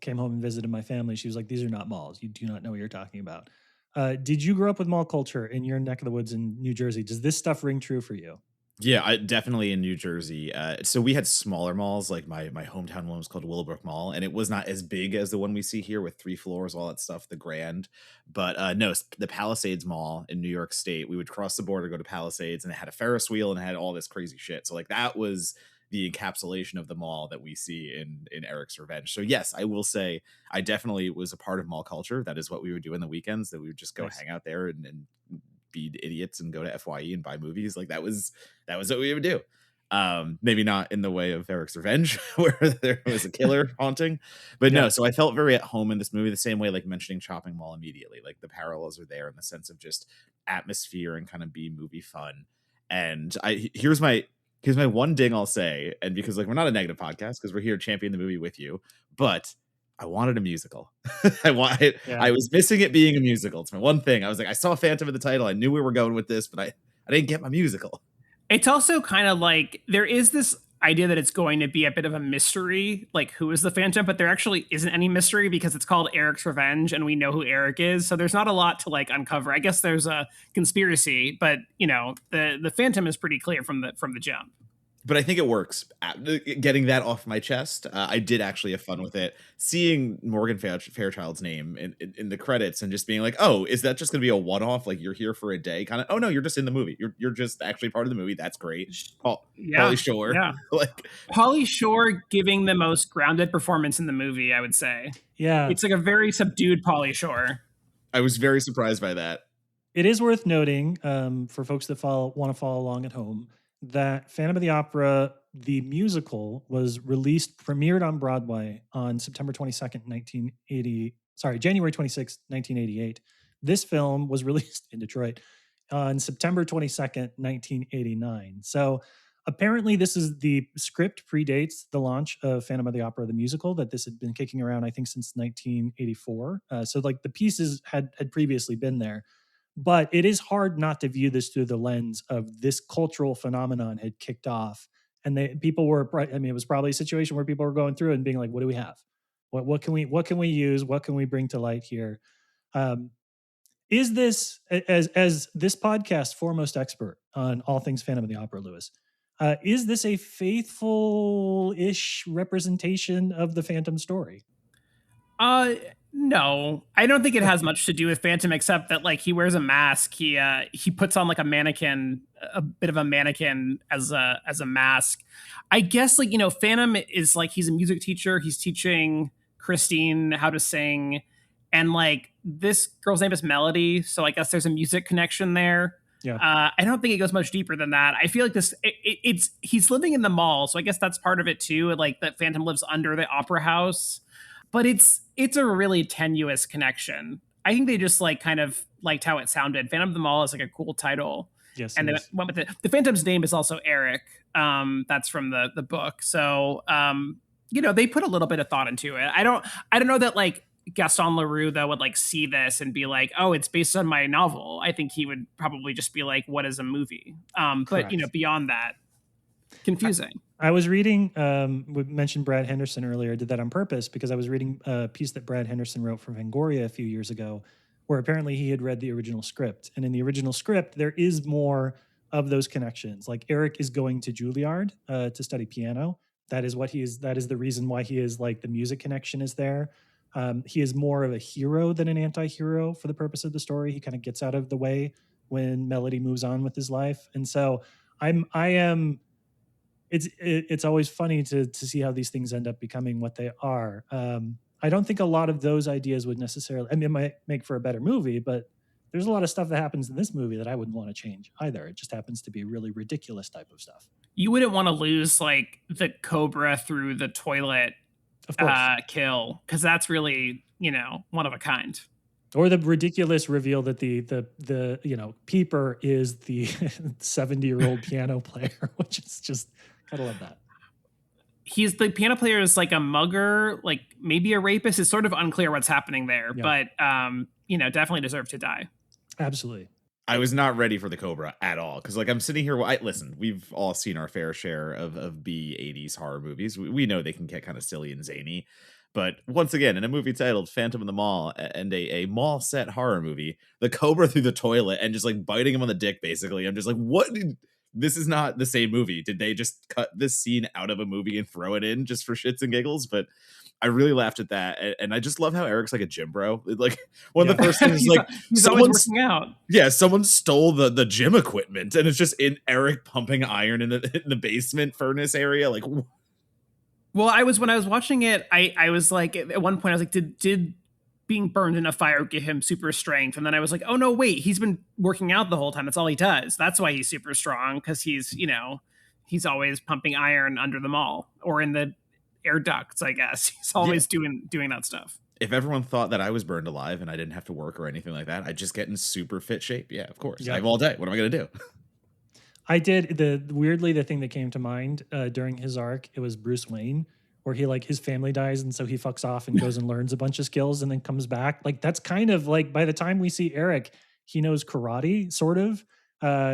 came home and visited my family, she was like, "These are not malls. You do not know what you're talking about." Did you grow up with mall culture in your neck of the woods in New Jersey? Does this stuff ring true for you? Yeah, definitely in New Jersey. So we had smaller malls, like my hometown one was called Willowbrook Mall, and it was not as big as the one we see here with 3 floors, all that stuff, the Grand. But no, the Palisades Mall in New York State, we would cross the border, go to Palisades, and it had a Ferris wheel and it had all this crazy shit. So like that was the encapsulation of the mall that we see in Eric's Revenge. So yes, I will say I definitely was a part of mall culture. That is what we would do in the weekends, that we would just go hang out there and be idiots and go to FYE and buy movies. Like that was what we would do. Maybe not in the way of Eric's Revenge where there was a killer haunting, but no. So I felt very at home in this movie, the same way like mentioning Chopping Mall immediately. Like the parallels are there in the sense of just atmosphere and kind of B movie fun. And here's my one ding I'll say, and because like we're not a negative podcast because we're here championing the movie with you, but I wanted a musical. I was missing it being a musical. It's my one thing. I was like, I saw Phantom in the title. I knew we were going with this, but I didn't get my musical. It's also kind of like there is this. idea that it's going to be a bit of a mystery, like who is the Phantom, but there actually isn't any mystery because it's called Eric's Revenge and we know who Eric is. So there's not a lot to like uncover. I guess there's a conspiracy, but you know, the Phantom is pretty clear from the jump. But I think it works. Getting that off my chest, I did actually have fun with it. Seeing Morgan Fairchild's name in the credits and just being like, oh, is that just going to be a one-off? Like, you're here for a day? Kind of, oh, no, you're just in the movie. You're just actually part of the movie. That's great. Pauly Shore. Yeah. Like, Pauly Shore giving the most grounded performance in the movie, I would say. Yeah. It's like a very subdued Pauly Shore. I was very surprised by that. It is worth noting for folks that want to follow along at home that Phantom of the Opera, the musical, was premiered on Broadway on September 22nd, January 26th, 1988. This film was released in Detroit on September 22nd, 1989. So apparently the script predates the launch of Phantom of the Opera, the musical, that this had been kicking around, I think, since 1984. So like the pieces had previously been there. But it is hard not to view this through the lens of this cultural phenomenon had kicked off. And people were, I mean, it was probably a situation where people were going through and being like, what do we have? What can we use? What can we bring to light here? Is this, as this podcast's foremost expert on all things Phantom of the Opera, Louis, is this a faithful-ish representation of the Phantom story? No, I don't think it has much to do with Phantom, except that like he wears a mask. He puts on like a bit of a mannequin as a mask. I guess like, you know, Phantom is like, he's a music teacher. He's teaching Christine how to sing. And like this girl's name is Melody. So I guess there's a music connection there. Yeah. I don't think it goes much deeper than that. I feel like he's living in the mall. So I guess that's part of it too. Like that Phantom lives under the opera house. But it's a really tenuous connection. I think they just like kind of liked how it sounded. Phantom of the Mall is like a cool title. Yes. And they went with it. The Phantom's name is also Eric. That's from the book. So you know, they put a little bit of thought into it. I don't know that like Gaston Leroux though would like see this and be like, oh, it's based on my novel. I think he would probably just be like, what is a movie? But you know, beyond that, confusing. I was reading, we mentioned Brad Henderson earlier, did that on purpose because I was reading a piece that Brad Henderson wrote for Fangoria a few years ago, where apparently he had read the original script. And in the original script, there is more of those connections. Like Eric is going to Juilliard to study piano. That is the reason why he is like the music connection is there. He is more of a hero than an anti-hero for the purpose of the story. He kind of gets out of the way when Melody moves on with his life. And so it's always funny to see how these things end up becoming what they are. I don't think a lot of those ideas would necessarily, I mean, it might make for a better movie, but there's a lot of stuff that happens in this movie that I wouldn't want to change either. It just happens to be really ridiculous type of stuff. You wouldn't want to lose like the cobra through the toilet of course. Kill, because that's really, you know, one of a kind. Or the ridiculous reveal that the you know, Peeper is the 70-year-old piano player, which is just, gotta love that. The piano player is like a mugger, like maybe a rapist. It's sort of unclear what's happening there, but you know, definitely deserved to die. Absolutely. I was not ready for the Cobra at all because, like, I'm sitting here. Listen, we've all seen our fair share of B-80s horror movies. We know they can get kind of silly and zany, but once again, in a movie titled Phantom of the Mall and a mall set horror movie, the Cobra through the toilet and just like biting him on the dick, basically. I'm just like, what? This is not the same movie. Did they just cut this scene out of a movie and throw it in just for shits and giggles? But I really laughed at that. And I just love how Eric's like a gym bro. Like one of the first things is like, he's always working out. Yeah, someone stole the gym equipment and it's just in Eric pumping iron in the basement furnace area. Like, well, when I was watching it, I was like, at one point I was like, did being burned in a fire give him super strength? And then I was like, oh no, wait, he's been working out the whole time. That's all he does. That's why he's super strong, because he's, you know, he's always pumping iron under the mall or in the air ducts, I guess. He's always doing that stuff. If everyone thought that I was burned alive and I didn't have to work or anything like that, I'd just get in super fit shape. Yeah, of course. Yeah. I have all day. What am I going to do? I did. The thing that came to mind during his arc, it was Bruce Wayne, where he like his family dies and so he fucks off and goes and learns a bunch of skills and then comes back. Like that's kind of like by the time we see Eric, he knows karate sort of.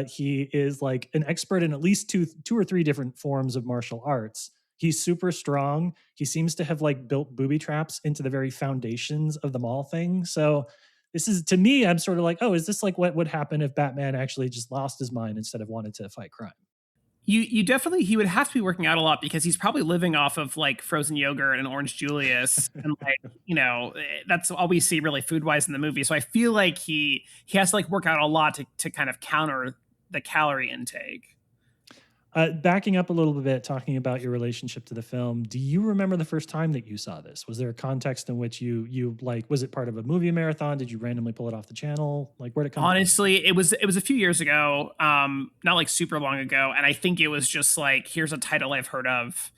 He is like an expert in at least two or three different forms of martial arts. He's super strong. He seems to have like built booby traps into the very foundations of the mall thing. So this is, to me, I'm sort of like, oh, is this like what would happen if Batman actually just lost his mind instead of wanted to fight crime? You definitely, he would have to be working out a lot because he's probably living off of like frozen yogurt and orange Julius and like, that's all we see really food wise in the movie. So I feel like he has to like work out a lot to kind of counter the calorie intake. Backing up a little bit, talking about your relationship to the film, do you remember the first time that you saw this? Was there a context in which you like, was it part of a movie marathon? Did you randomly pull it off the channel? Like, where'd it come Honestly, it was a few years ago, not like super long ago. And I think it was just like, here's a title I've heard of.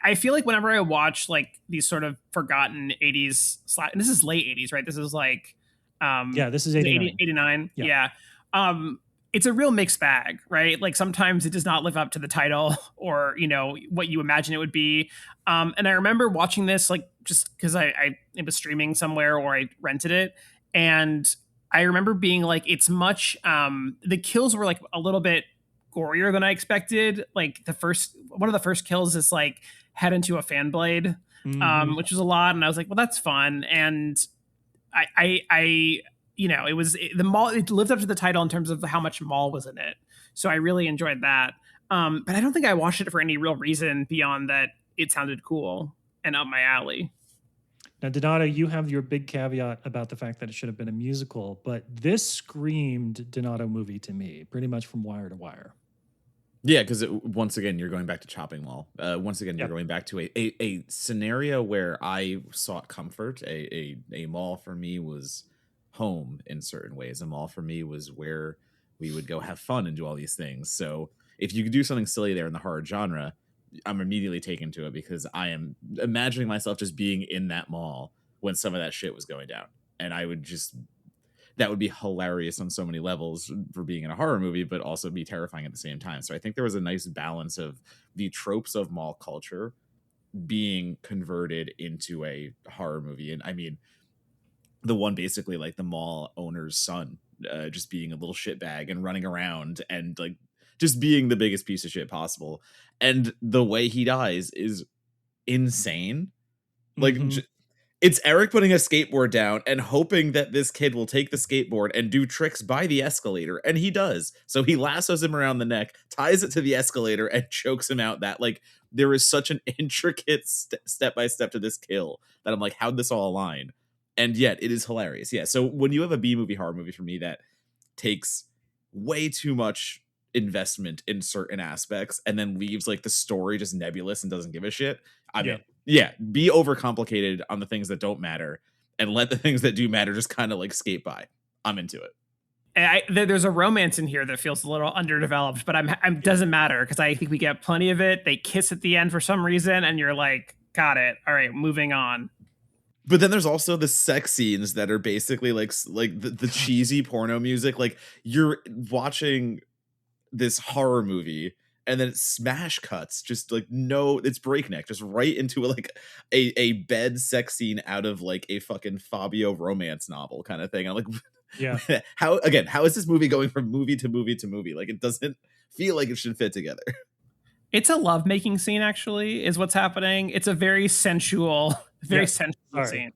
I feel like whenever I watch like these sort of forgotten 80s, and this is late 80s, right? This is like, yeah, this is 89. 89. Yeah. It's a real mixed bag, right? Like sometimes it does not live up to the title or, what you imagine it would be. And I remember watching this, like, just because it was streaming somewhere or I rented it. And I remember being like, it's much, the kills were like a little bit gorier than I expected. Like one of the first kills is like head into a fan blade, which was a lot. And I was like, well, that's fun. And it was the mall. It lived up to the title in terms of how much mall was in it. So I really enjoyed that. But I don't think I watched it for any real reason beyond that it sounded cool and up my alley. Now, Donato, you have your big caveat about the fact that it should have been a musical, but this screamed Donato movie to me, pretty much from wire to wire. Yeah, because once again, you're going back to Chopping Mall. Once again, you're going back to a scenario where I sought comfort. A mall for me was home in certain ways. A mall for me was where we would go have fun and do all these things. So if you could do something silly there in the horror genre, I'm immediately taken to it because I am imagining myself just being in that mall when some of that shit was going down. And that would be hilarious on so many levels for being in a horror movie, but also be terrifying at the same time. So I think there was a nice balance of the tropes of mall culture being converted into a horror movie. And I mean, the one basically like the mall owner's son, just being a little shitbag and running around and like just being the biggest piece of shit possible. And the way he dies is insane. Like, it's Eric putting a skateboard down and hoping that this kid will take the skateboard and do tricks by the escalator. And he does. So he lassos him around the neck, ties it to the escalator, and chokes him out. That, like, there is such an intricate step-by-step to this kill that I'm like, how'd this all align? And yet it is hilarious. Yeah. So when you have a B-movie horror movie for me that takes way too much investment in certain aspects and then leaves like the story just nebulous and doesn't give a shit, I mean, be overcomplicated on the things that don't matter and let the things that do matter just kind of like skate by. I'm into it. There's a romance in here that feels a little underdeveloped, but I'm doesn't matter because I think we get plenty of it. They kiss at the end for some reason, and you're like, got it. All right, moving on. But then there's also the sex scenes that are basically like the cheesy porno music. Like you're watching this horror movie and then it smash cuts just like it's breakneck just right into like a bed sex scene out of like a fucking Fabio romance novel kind of thing. I'm like, yeah, how is this movie going from movie to movie to movie? Like it doesn't feel like it should fit together. It's a lovemaking scene, actually, is what's happening. It's a very sensual scene.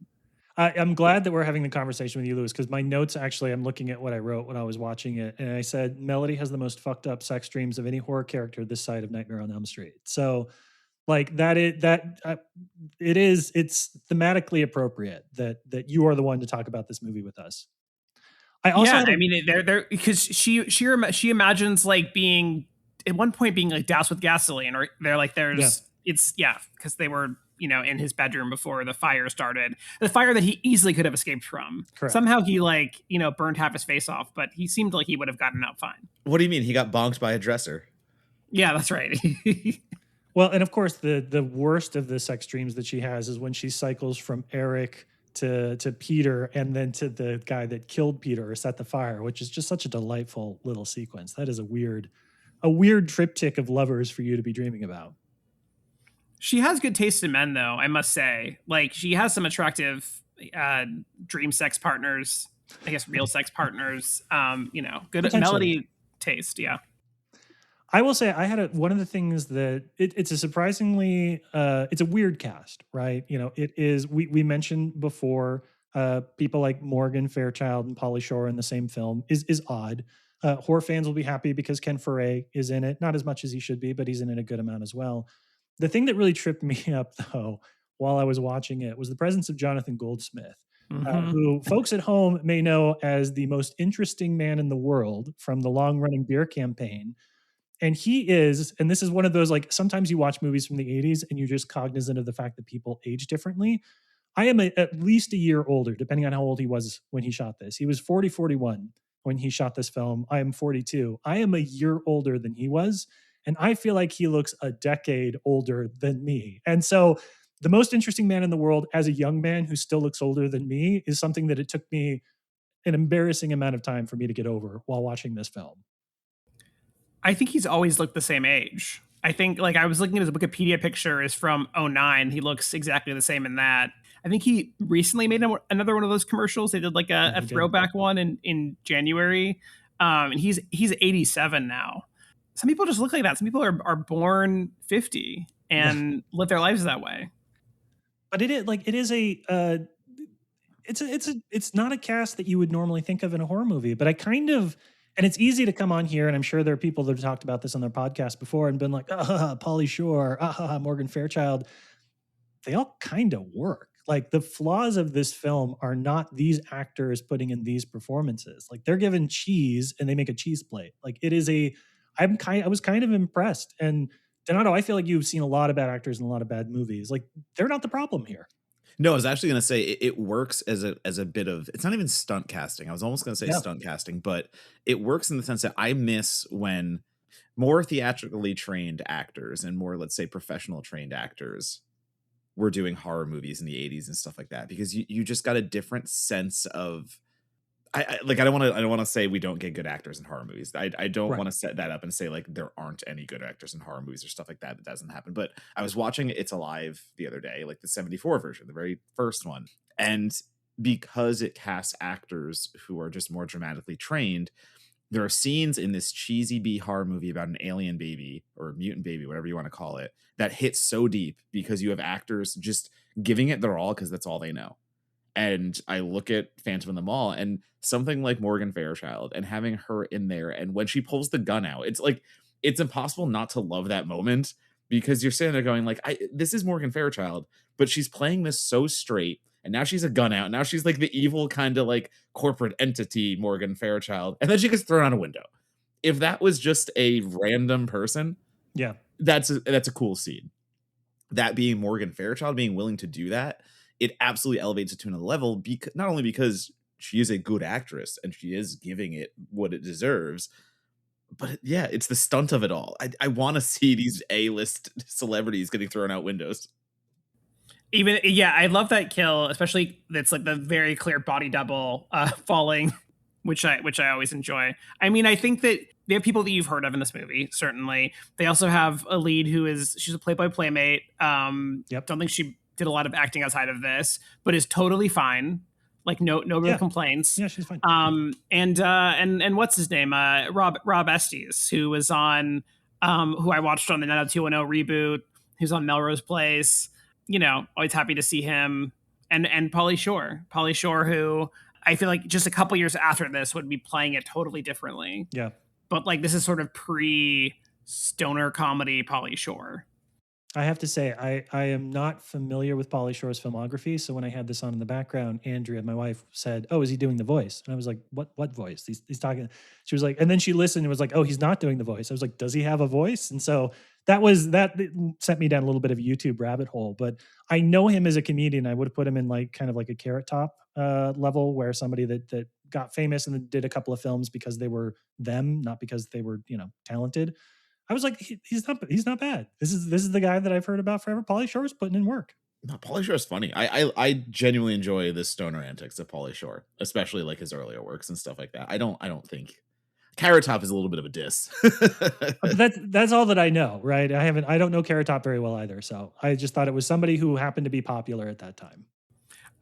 I'm glad that we're having the conversation with you, Louis, because my notes, actually, I'm looking at what I wrote when I was watching it. And I said, Melody has the most fucked up sex dreams of any horror character this side of Nightmare on Elm Street. So like it's thematically appropriate that you are the one to talk about this movie with us. They're because she imagines like being at one point being like doused with gasoline, or they're like because they were in his bedroom before the fire started, the fire that he easily could have escaped from. Correct. Somehow he burned half his face off, but he seemed like he would have gotten out fine. What do you mean he got bonked by a dresser? Yeah, that's right. Well, and of course the worst of the sex dreams that she has is when she cycles from Eric to Peter and then to the guy that killed Peter or set the fire, which is just such a delightful little sequence. That is a weird triptych of lovers for you to be dreaming about. She has good taste in men, though, I must say. Like, she has some attractive dream sex partners, I guess real sex partners. Good Melody. taste. Yeah. I will say I had one of the things that it's a surprisingly it's a weird cast, right? You know, it is we mentioned before people like Morgan Fairchild and Pauly Shore in the same film is odd. Horror fans will be happy because Ken Foray is in it, not as much as he should be, but he's in it a good amount as well. The thing that really tripped me up though while I was watching it was the presence of Jonathan Goldsmith. Who folks at home may know as the most interesting man in the world from the long running beer campaign. And he is, and this is one of those, like, sometimes you watch movies from the 80s and you're just cognizant of the fact that people age differently. I am at least a year older, depending on how old he was when he shot this. He was 41 when he shot this film. I am 42. I am a year older than he was. And I feel like he looks a decade older than me. And so the most interesting man in the world as a young man who still looks older than me is something that it took me an embarrassing amount of time for me to get over while watching this film. I think he's always looked the same age. I think, like, I was looking at his Wikipedia picture is from 2009. He looks exactly the same in that. I think he recently made another one of those commercials. They did like a throwback one in January. And he's 87 now. Some people just look like that. Some people are born 50 and live their lives that way. But it's not a cast that you would normally think of in a horror movie, but I kind of, and it's easy to come on here, and I'm sure there are people that have talked about this on their podcast before and been like, Pauly Shore, Morgan Fairchild. They all kind of work. Like, the flaws of this film are not these actors putting in these performances. Like, they're given cheese and they make a cheese plate. Like, I was kind of impressed. And Donato, I feel like you've seen a lot of bad actors in a lot of bad movies. Like, they're not the problem here. No, I was actually going to say it works as a bit of, it's not even stunt casting. I was almost going to say stunt casting, but it works in the sense that I miss when more theatrically trained actors and more, let's say, professional trained actors were doing horror movies in the 80s and stuff like that, because you just got a different sense of, I don't want to say we don't get good actors in horror movies. I don't want to set that up and say like there aren't any good actors in horror movies or stuff like that. That doesn't happen. But I was watching It's Alive the other day, like the 74 version, the very first one. And because it casts actors who are just more dramatically trained, there are scenes in this cheesy B horror movie about an alien baby or a mutant baby, whatever you want to call it, that hits so deep because you have actors just giving it their all because that's all they know. And I look at Phantom of the Mall and something like Morgan Fairchild and having her in there. And when she pulls the gun out, it's like, it's impossible not to love that moment, because you're sitting there going like, this is Morgan Fairchild, but she's playing this so straight. And now she's a gun out. Now she's like the evil kind of like corporate entity, Morgan Fairchild. And then she gets thrown out a window. If that was just a random person, yeah, that's a cool scene. That being Morgan Fairchild being willing to do that, it absolutely elevates it to another level, because not only because she is a good actress and she is giving it what it deserves, but yeah, it's the stunt of it all. I want to see these A-list celebrities getting thrown out windows. I love that kill, especially that's like the very clear body double falling, which I always enjoy. I mean, I think that they have people that you've heard of in this movie, certainly. They also have a lead she's a Playboy Playmate. Don't think she did a lot of acting outside of this, but is totally fine. Like no real complaints. Yeah, she's fine. And what's his name? Rob Estes, who was on who I watched on the 90210 reboot, who's on Melrose Place. You know, always happy to see him. And Pauly Shore, who I feel like just a couple years after this would be playing it totally differently. Yeah. But like this is sort of pre-stoner comedy Pauly Shore. I have to say, I am not familiar with Pauly Shore's filmography. So when I had this on in the background, Andrea, my wife, said, "Oh, is he doing the voice?" And I was like, "What voice?" He's talking. She was like, and then she listened and was like, "Oh, he's not doing the voice." I was like, "Does he have a voice?" And so that sent me down a little bit of a YouTube rabbit hole. But I know him as a comedian. I would have put him in like kind of like a Carrot Top level, where somebody that got famous and then did a couple of films because they were them, not because they were, talented. I was like, he's not bad. This is the guy that I've heard about forever. Pauly Shore's putting in work. No, Pauly Shore is funny. I genuinely enjoy the stoner antics of Pauly Shore, especially like his earlier works and stuff like that. I don't think Carrot Top is a little bit of a diss. That's all that I know, right? I don't know Carrot Top very well either. So I just thought it was somebody who happened to be popular at that time.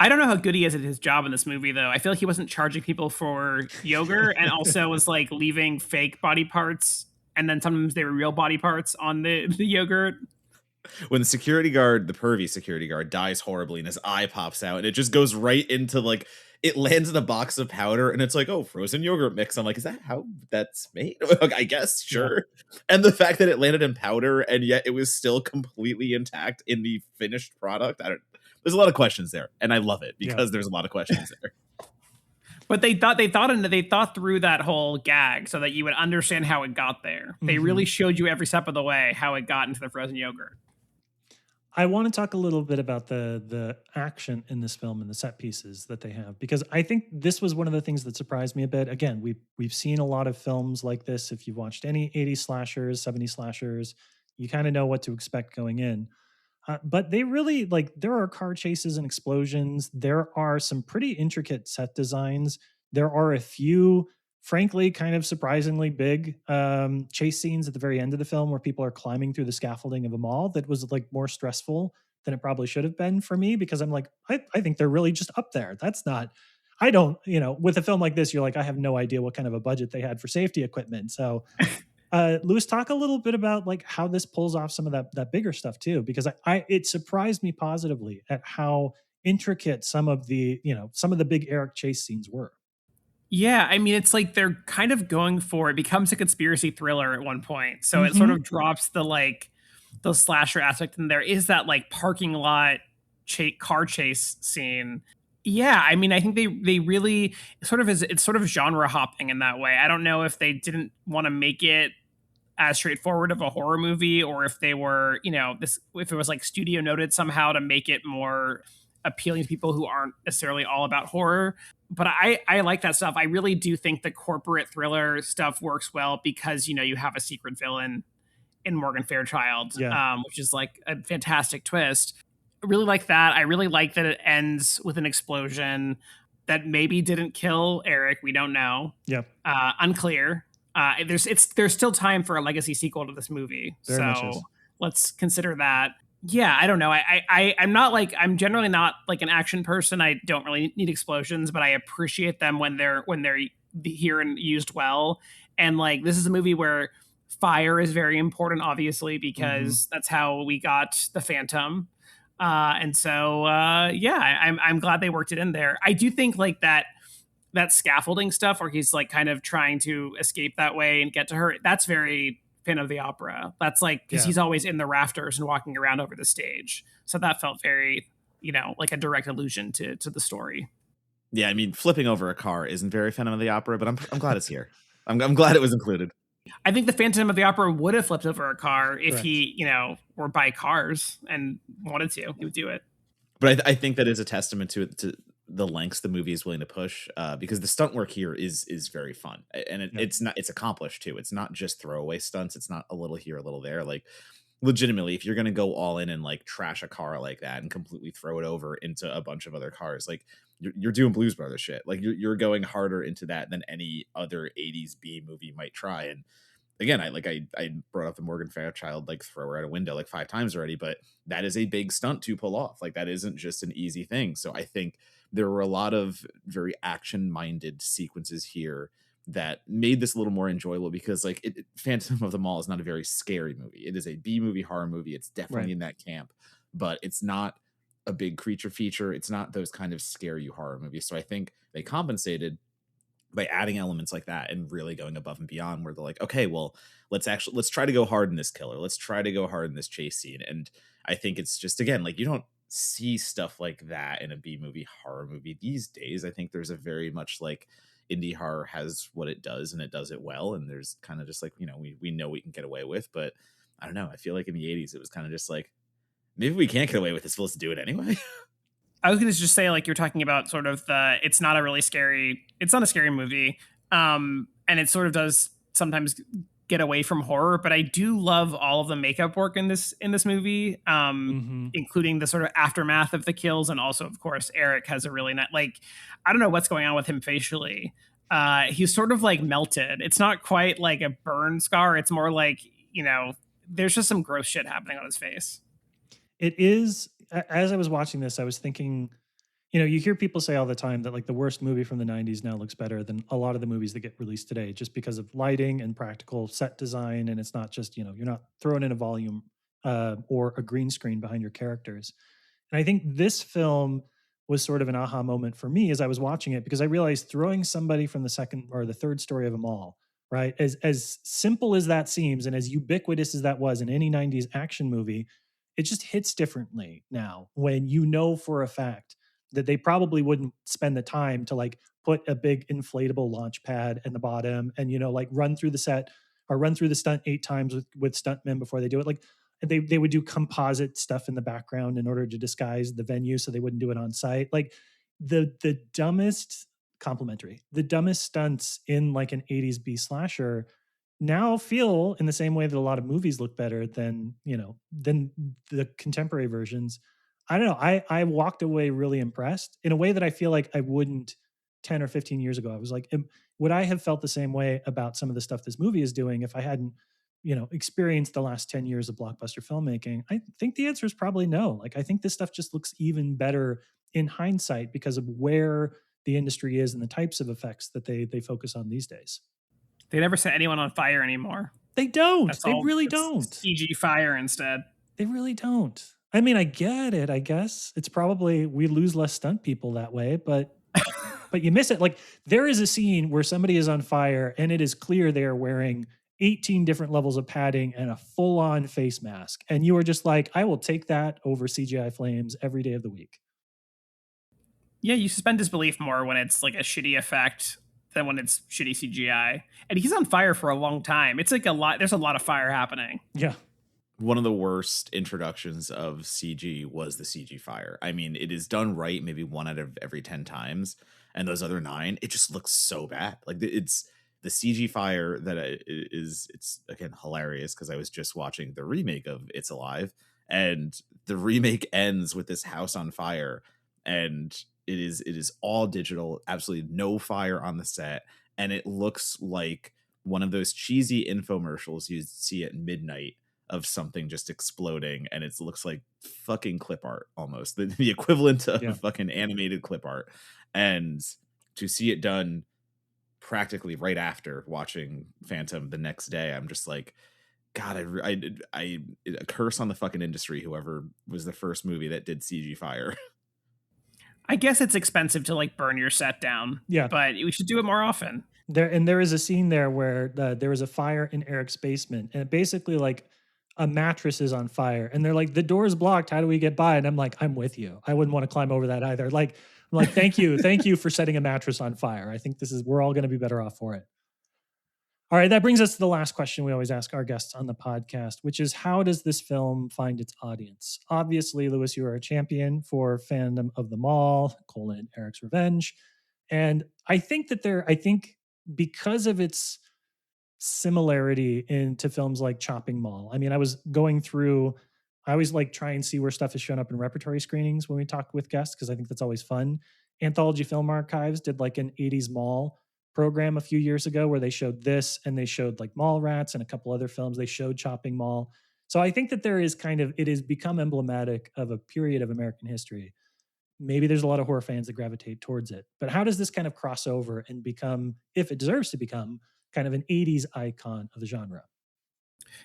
I don't know how good he is at his job in this movie, though. I feel like he wasn't charging people for yogurt and also was like leaving fake body parts. And then sometimes they were real body parts on the yogurt. When the security guard, the pervy security guard, dies horribly and his eye pops out and it just goes right into like, it lands in a box of powder and it's like, oh, frozen yogurt mix. I'm like, is that how that's made? I guess, sure. Yeah. And the fact that it landed in powder and yet it was still completely intact in the finished product. There's a lot of questions there. And I love it because there's a lot of questions there. But they thought through that whole gag so that you would understand how it got there. Mm-hmm. They really showed you every step of the way how it got into the frozen yogurt. I want to talk a little bit about the action in this film and the set pieces that they have, because I think this was one of the things that surprised me a bit. Again, we've seen a lot of films like this. If you've watched any 80s slashers, 70s slashers, you kind of know what to expect going in. But they really, like, there are car chases and explosions. There are some pretty intricate set designs. There are a few, frankly, kind of surprisingly big chase scenes at the very end of the film where people are climbing through the scaffolding of a mall that was like more stressful than it probably should have been for me, because I'm like, I think they're really just up there. That's not, I don't, with a film like this, you're like, I have no idea what kind of a budget they had for safety equipment. So Louis, talk a little bit about like how this pulls off some of that bigger stuff too, because it surprised me positively at how intricate some of the big Eric chase scenes were. Yeah, I mean, it's like they're kind of going for, it becomes a conspiracy thriller at one point. So it sort of drops the slasher aspect, and there is that like parking lot car chase scene. Yeah, I mean, I think they really it's sort of genre hopping in that way. I don't know if they didn't want to make it as straightforward of a horror movie, or if they were, if it was like studio noted somehow to make it more appealing to people who aren't necessarily all about horror. But I like that stuff. I really do think the corporate thriller stuff works well because, you have a secret villain in Morgan Fairchild, which is like a fantastic twist. I really like that. I really like that it ends with an explosion that maybe didn't kill Eric. We don't know. Yep. Unclear. There's still time for a legacy sequel to this movie. Very so let's consider that. Yeah, I don't know. I'm generally not like an action person. I don't really need explosions, but I appreciate them when they're here and used well. And like, this is a movie where fire is very important, obviously, because that's how we got the Phantom. And so I'm glad they worked it in there. I do think like that scaffolding stuff where he's like kind of trying to escape that way and get to her, that's very Phantom of the Opera. That's like, because he's always in the rafters and walking around over the stage. So that felt very, like a direct allusion to the story. Yeah, I mean, flipping over a car isn't very Phantom of the Opera, but I'm glad it's here. I'm glad it was included. I think the Phantom of the Opera would have flipped over a car if he, were by cars and wanted to. He would do it. But I think that is a testament to the lengths the movie is willing to push, because the stunt work here is very fun, and it's accomplished too. It's not just throwaway stunts. It's not a little here, a little there. Like, legitimately, if you're going to go all in and like trash a car like that and completely throw it over into a bunch of other cars, like you're doing Blues Brothers shit. Like you're going harder into that than any other 80s B movie might try. And again, I brought up the Morgan Fairchild like thrower out a window like 5 times already, but that is a big stunt to pull off. Like, that isn't just an easy thing. So I think there were a lot of very action-minded sequences here that made this a little more enjoyable, because like Phantom of the Mall is not a very scary movie. It is a B movie horror movie. It's definitely in that camp, but it's not a big creature feature. It's not those kind of scare you horror movies. So I think they compensated by adding elements like that and really going above and beyond, where they're like, okay, well, let's try to go hard in this killer. Let's try to go hard in this chase scene. And I think it's just, again, like, you don't see stuff like that in a B movie horror movie these days. I think there's a very much like indie horror has what it does and it does it well. And there's kind of just like, we know we can get away with, but I don't know. I feel like in the 80s, it was kind of just like, maybe we can't get away with this. Let's do it anyway. I was going to just say, like, you're talking about sort of it's not a scary movie. And it sort of does sometimes get away from horror, but I do love all of the makeup work in this movie, including the sort of aftermath of the kills. And also, of course, Eric has a really nice, like, I don't know what's going on with him facially. He's sort of like melted. It's not quite like a burn scar. It's more like, there's just some gross shit happening on his face. It is, as I was watching this, I was thinking, you hear people say all the time that like the worst movie from the 90s now looks better than a lot of the movies that get released today just because of lighting and practical set design. And it's not just, you're not throwing in a volume or a green screen behind your characters. And I think this film was sort of an aha moment for me as I was watching it, because I realized throwing somebody from the second or the third story of a mall, right, as simple as that seems and as ubiquitous as that was in any 90s action movie, it just hits differently now when you know for a fact that they probably wouldn't spend the time to like put a big inflatable launch pad in the bottom and like run through the set or run through the stunt 8 times with stuntmen before they do it. Like they would do composite stuff in the background in order to disguise the venue so they wouldn't do it on site. Like the dumbest the dumbest stunts in like an 80s B slasher now feel in the same way that a lot of movies look better than than the contemporary versions. I don't know. I walked away really impressed in a way that I feel like I wouldn't 10 or 15 years ago. I was like, would I have felt the same way about some of the stuff this movie is doing if I hadn't, experienced the last 10 years of blockbuster filmmaking? I think the answer is probably no. Like, I think this stuff just looks even better in hindsight because of where the industry is and the types of effects that they focus on these days. They never set anyone on fire anymore. They don't. They really don't. CG fire instead. They really don't. I mean, I get it, I guess. It's probably we lose less stunt people that way, but you miss it. Like there is a scene where somebody is on fire and it is clear they are wearing 18 different levels of padding and a full-on face mask. And you are just like, I will take that over CGI flames every day of the week. Yeah, you suspend disbelief more when it's like a shitty effect than when it's shitty CGI. And he's on fire for a long time. It's like there's a lot of fire happening. Yeah. One of the worst introductions of CG was the CG fire. I mean, it is done right maybe 1 out of every 10 times. And those other 9, it just looks so bad. Like it's the CG fire that it's again hilarious because I was just watching the remake of It's Alive. And the remake ends with this house on fire. And it is all digital, absolutely no fire on the set. And it looks like one of those cheesy infomercials you see at midnight of something just exploding, and it looks like fucking clip art almost, the equivalent of fucking animated clip art. And to see it done practically right after watching Phantom the next day, I'm just like, God, I a curse on the fucking industry, whoever was the first movie that did CG fire. I guess it's expensive to like burn your set down. Yeah. But we should do it more often. There is a scene there where there was a fire in Eric's basement, and basically like a mattress is on fire, and they're like, the door's blocked. How do we get by? And I'm like, I'm with you. I wouldn't want to climb over that either. Like, I'm like, thank you for setting a mattress on fire. I think we're all going to be better off for it. All right, that brings us to the last question we always ask our guests on the podcast, which is, how does this film find its audience? Obviously, Louis, you are a champion for fandom of the mall, Eric's Revenge. And I think because of its similarity into films like Chopping Mall. I mean, I always like try and see where stuff has shown up in repertory screenings when we talk with guests, because I think that's always fun. Anthology Film Archives did like an 80s mall program a few years ago where they showed this, and they showed like Mallrats and a couple other films. They showed Chopping Mall. So I think that it has become emblematic of a period of American history. Maybe there's a lot of horror fans that gravitate towards it, but how does this kind of cross over and become, if it deserves to become, kind of an 80s icon of the genre?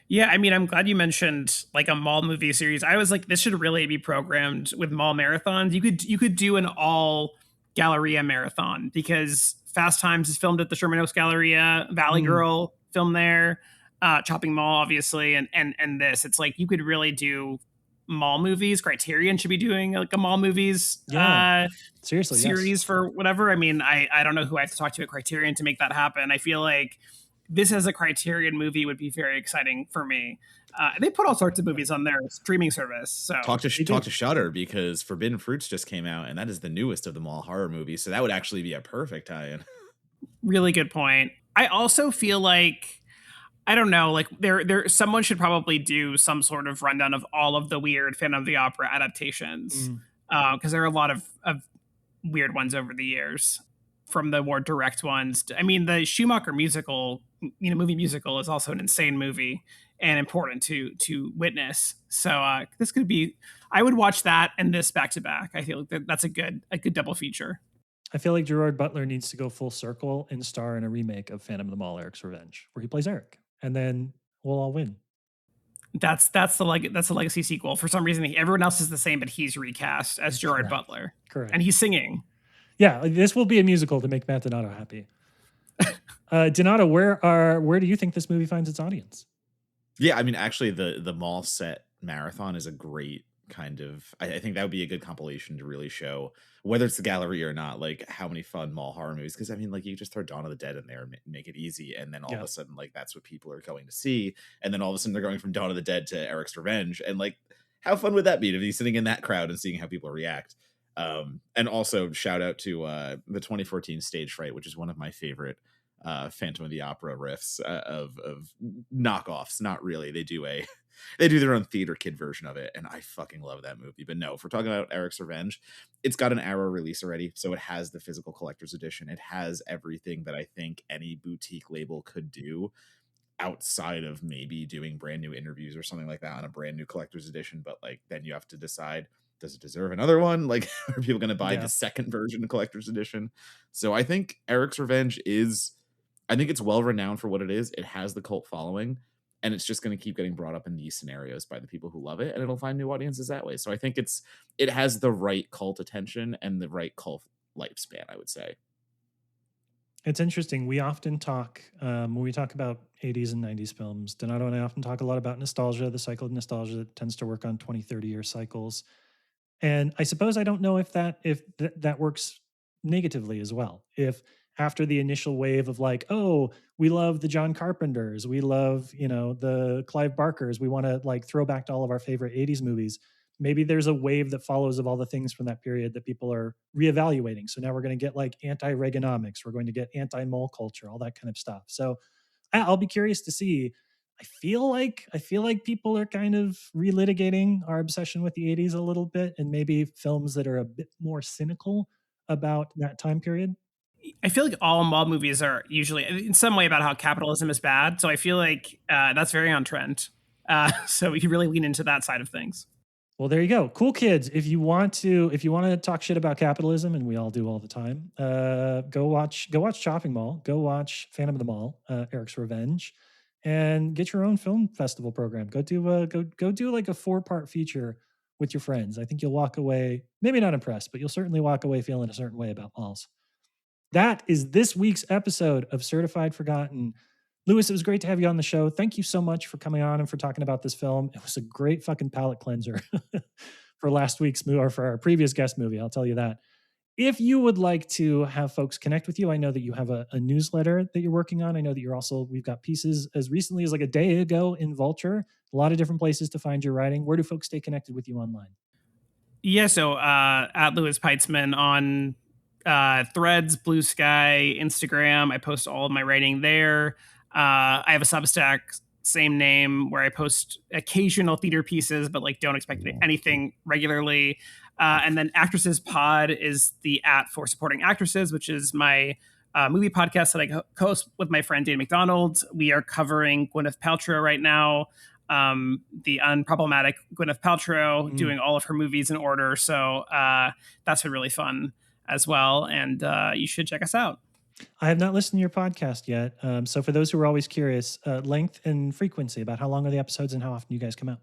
Yeah, I mean, I'm glad you mentioned like a mall movie series. I was like, this should really be programmed with mall marathons. You could do an all Galleria marathon, because Fast Times is filmed at the Sherman Oaks Galleria, Valley Girl filmed there, Chopping Mall, obviously, and this. It's like you could really do mall movies. Criterion should be doing like a mall movies seriously series for whatever. I mean, I don't know who I have to talk to at Criterion to make that happen. I feel like this as a Criterion movie would be very exciting for me. They put all sorts of movies on their streaming service. So talk to Shudder, because Forbidden Fruits just came out, and that is the newest of the mall horror movies. So that would actually be a perfect tie-in. Really good point. I also feel like, I don't know, like someone should probably do some sort of rundown of all of the weird Phantom of the Opera adaptations, because there are a lot of weird ones over the years, from the more direct ones. I mean, the Schumacher movie musical is also an insane movie. and important to witness. So this could be, I would watch that and this back to back. I feel like that's a good double feature. I feel like Gerard Butler needs to go full circle and star in a remake of Phantom of the Mall: Eric's Revenge, where he plays Eric, and then we'll all win. That's the legacy sequel. For some reason, everyone else is the same, but he's recast as Gerard Butler. Correct. And he's singing. Yeah, this will be a musical to make Matt Donato happy. Donato, where do you think this movie finds its audience? Yeah, I mean, actually, the mall set marathon is a great kind of. I think that would be a good compilation to really show, whether it's the Galleria or not, like how many fun mall horror movies. Because I mean, like you just throw Dawn of the Dead in there and make it easy, and then all of a sudden, like that's what people are going to see, and then all of a sudden they're going from Dawn of the Dead to Eric's Revenge, and like how fun would that be to be sitting in that crowd and seeing how people react? And also shout out to the 2014 Stage Fright, which is one of my favorite Phantom of the Opera riffs of knockoffs. Not really. They do their own theater kid version of it, and I fucking love that movie. But no, if we're talking about Eric's Revenge, it's got an Arrow release already, so it has the physical collector's edition. It has everything that I think any boutique label could do, outside of maybe doing brand new interviews or something like that on a brand new collector's edition. But like then you have to decide, does it deserve another one? Like, are people going to buy the second version collector's edition? So I think Eric's Revenge I think it's well renowned for what it is. It has the cult following, and it's just going to keep getting brought up in these scenarios by the people who love it, and it'll find new audiences that way. So I think it has the right cult attention and the right cult lifespan, I would say. It's interesting. We often talk, when we talk about 80s and 90s films, Donato and I often talk a lot about nostalgia, the cycle of nostalgia that tends to work on 20, 30-year cycles. And I suppose I don't know if that works negatively as well. If after the initial wave of like, oh, we love the John Carpenters, we love, the Clive Barkers, we want to like throw back to all of our favorite 80s movies. Maybe there's a wave that follows of all the things from that period that people are reevaluating. So now we're going to get like anti-Reaganomics, we're going to get anti-mole culture, all that kind of stuff. So I'll be curious to see. I feel like people are kind of relitigating our obsession with the 80s a little bit, and maybe films that are a bit more cynical about that time period. I feel like all mall movies are usually in some way about how capitalism is bad. So I feel like that's very on trend. So we can really lean into that side of things. Well, there you go. Cool kids. If you want to talk shit about capitalism, and we all do all the time, go watch Chopping Mall, go watch Phantom of the Mall, Eric's Revenge, and get your own film festival program. Go do like a 4-part feature with your friends. I think you'll walk away, maybe not impressed, but you'll certainly walk away feeling a certain way about malls. That is this week's episode of Certified Forgotten. Louis, it was great to have you on the show. Thank you so much for coming on and for talking about this film. It was a great fucking palate cleanser for last week's movie, or for our previous guest movie, I'll tell you that. If you would like to have folks connect with you, I know that you have a newsletter that you're working on. I know that we've got pieces as recently as like a day ago in Vulture, a lot of different places to find your writing. Where do folks stay connected with you online? Yeah, so at Louis Peitzman on Threads, Blue Sky, Instagram. I post all of my writing there. I have a Substack, same name, where I post occasional theater pieces, but like don't expect anything regularly. And then Actresses Pod is the @ for supporting actresses, which is my movie podcast that I co-host with my friend Dane McDonald. We are covering Gwyneth Paltrow right now, the unproblematic Gwyneth Paltrow, doing all of her movies in order. So that's been really fun as well. And you should check us out. I have not listened to your podcast yet. So for those who are always curious, length and frequency, about how long are the episodes and how often you guys come out?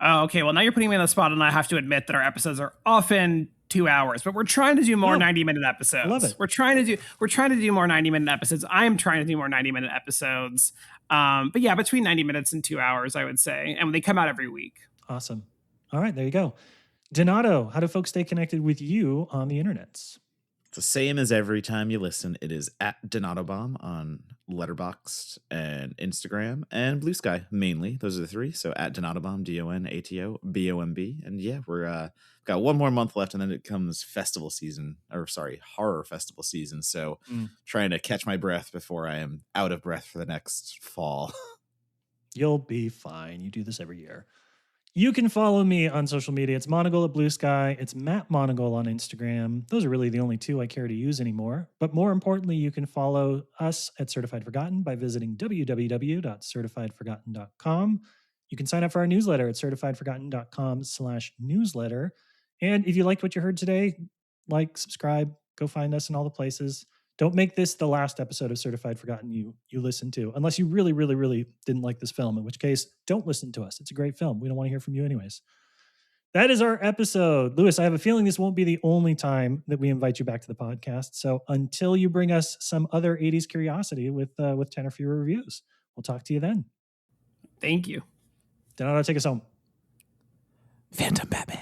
Oh, okay. Well, now you're putting me on the spot, and I have to admit that our episodes are often 2 hours, but we're trying to do more 90-minute episodes. I love it. We're trying to do more 90-minute episodes. I am trying to do more 90-minute episodes. But yeah, between 90 minutes and 2 hours, I would say. And they come out every week. Awesome. All right, there you go. Donato, how do folks stay connected with you on the internets? It's the same as every time you listen. It is at Donatobomb on Letterboxd and Instagram and Blue Sky mainly. Those are the three. So at Donatobomb, DONATOBOMB. And yeah, we're got one more month left, and then it comes horror festival season. So trying to catch my breath before I am out of breath for the next fall. You'll be fine. You do this every year. You can follow me on social media. It's Monagle at Blue Sky. It's Matt Monagle on Instagram. Those are really the only two I care to use anymore. But more importantly, you can follow us at Certified Forgotten by visiting www.certifiedforgotten.com. You can sign up for our newsletter at certifiedforgotten.com/newsletter. And if you liked what you heard today, like, subscribe, go find us in all the places. Don't make this the last episode of Certified Forgotten you listen to, unless you really, really, really didn't like this film, in which case, don't listen to us. It's a great film. We don't want to hear from you anyways. That is our episode. Louis, I have a feeling this won't be the only time that we invite you back to the podcast. So until you bring us some other 80s curiosity with 10 or fewer reviews, we'll talk to you then. Thank you. Donato, take us home. Phantom Batman.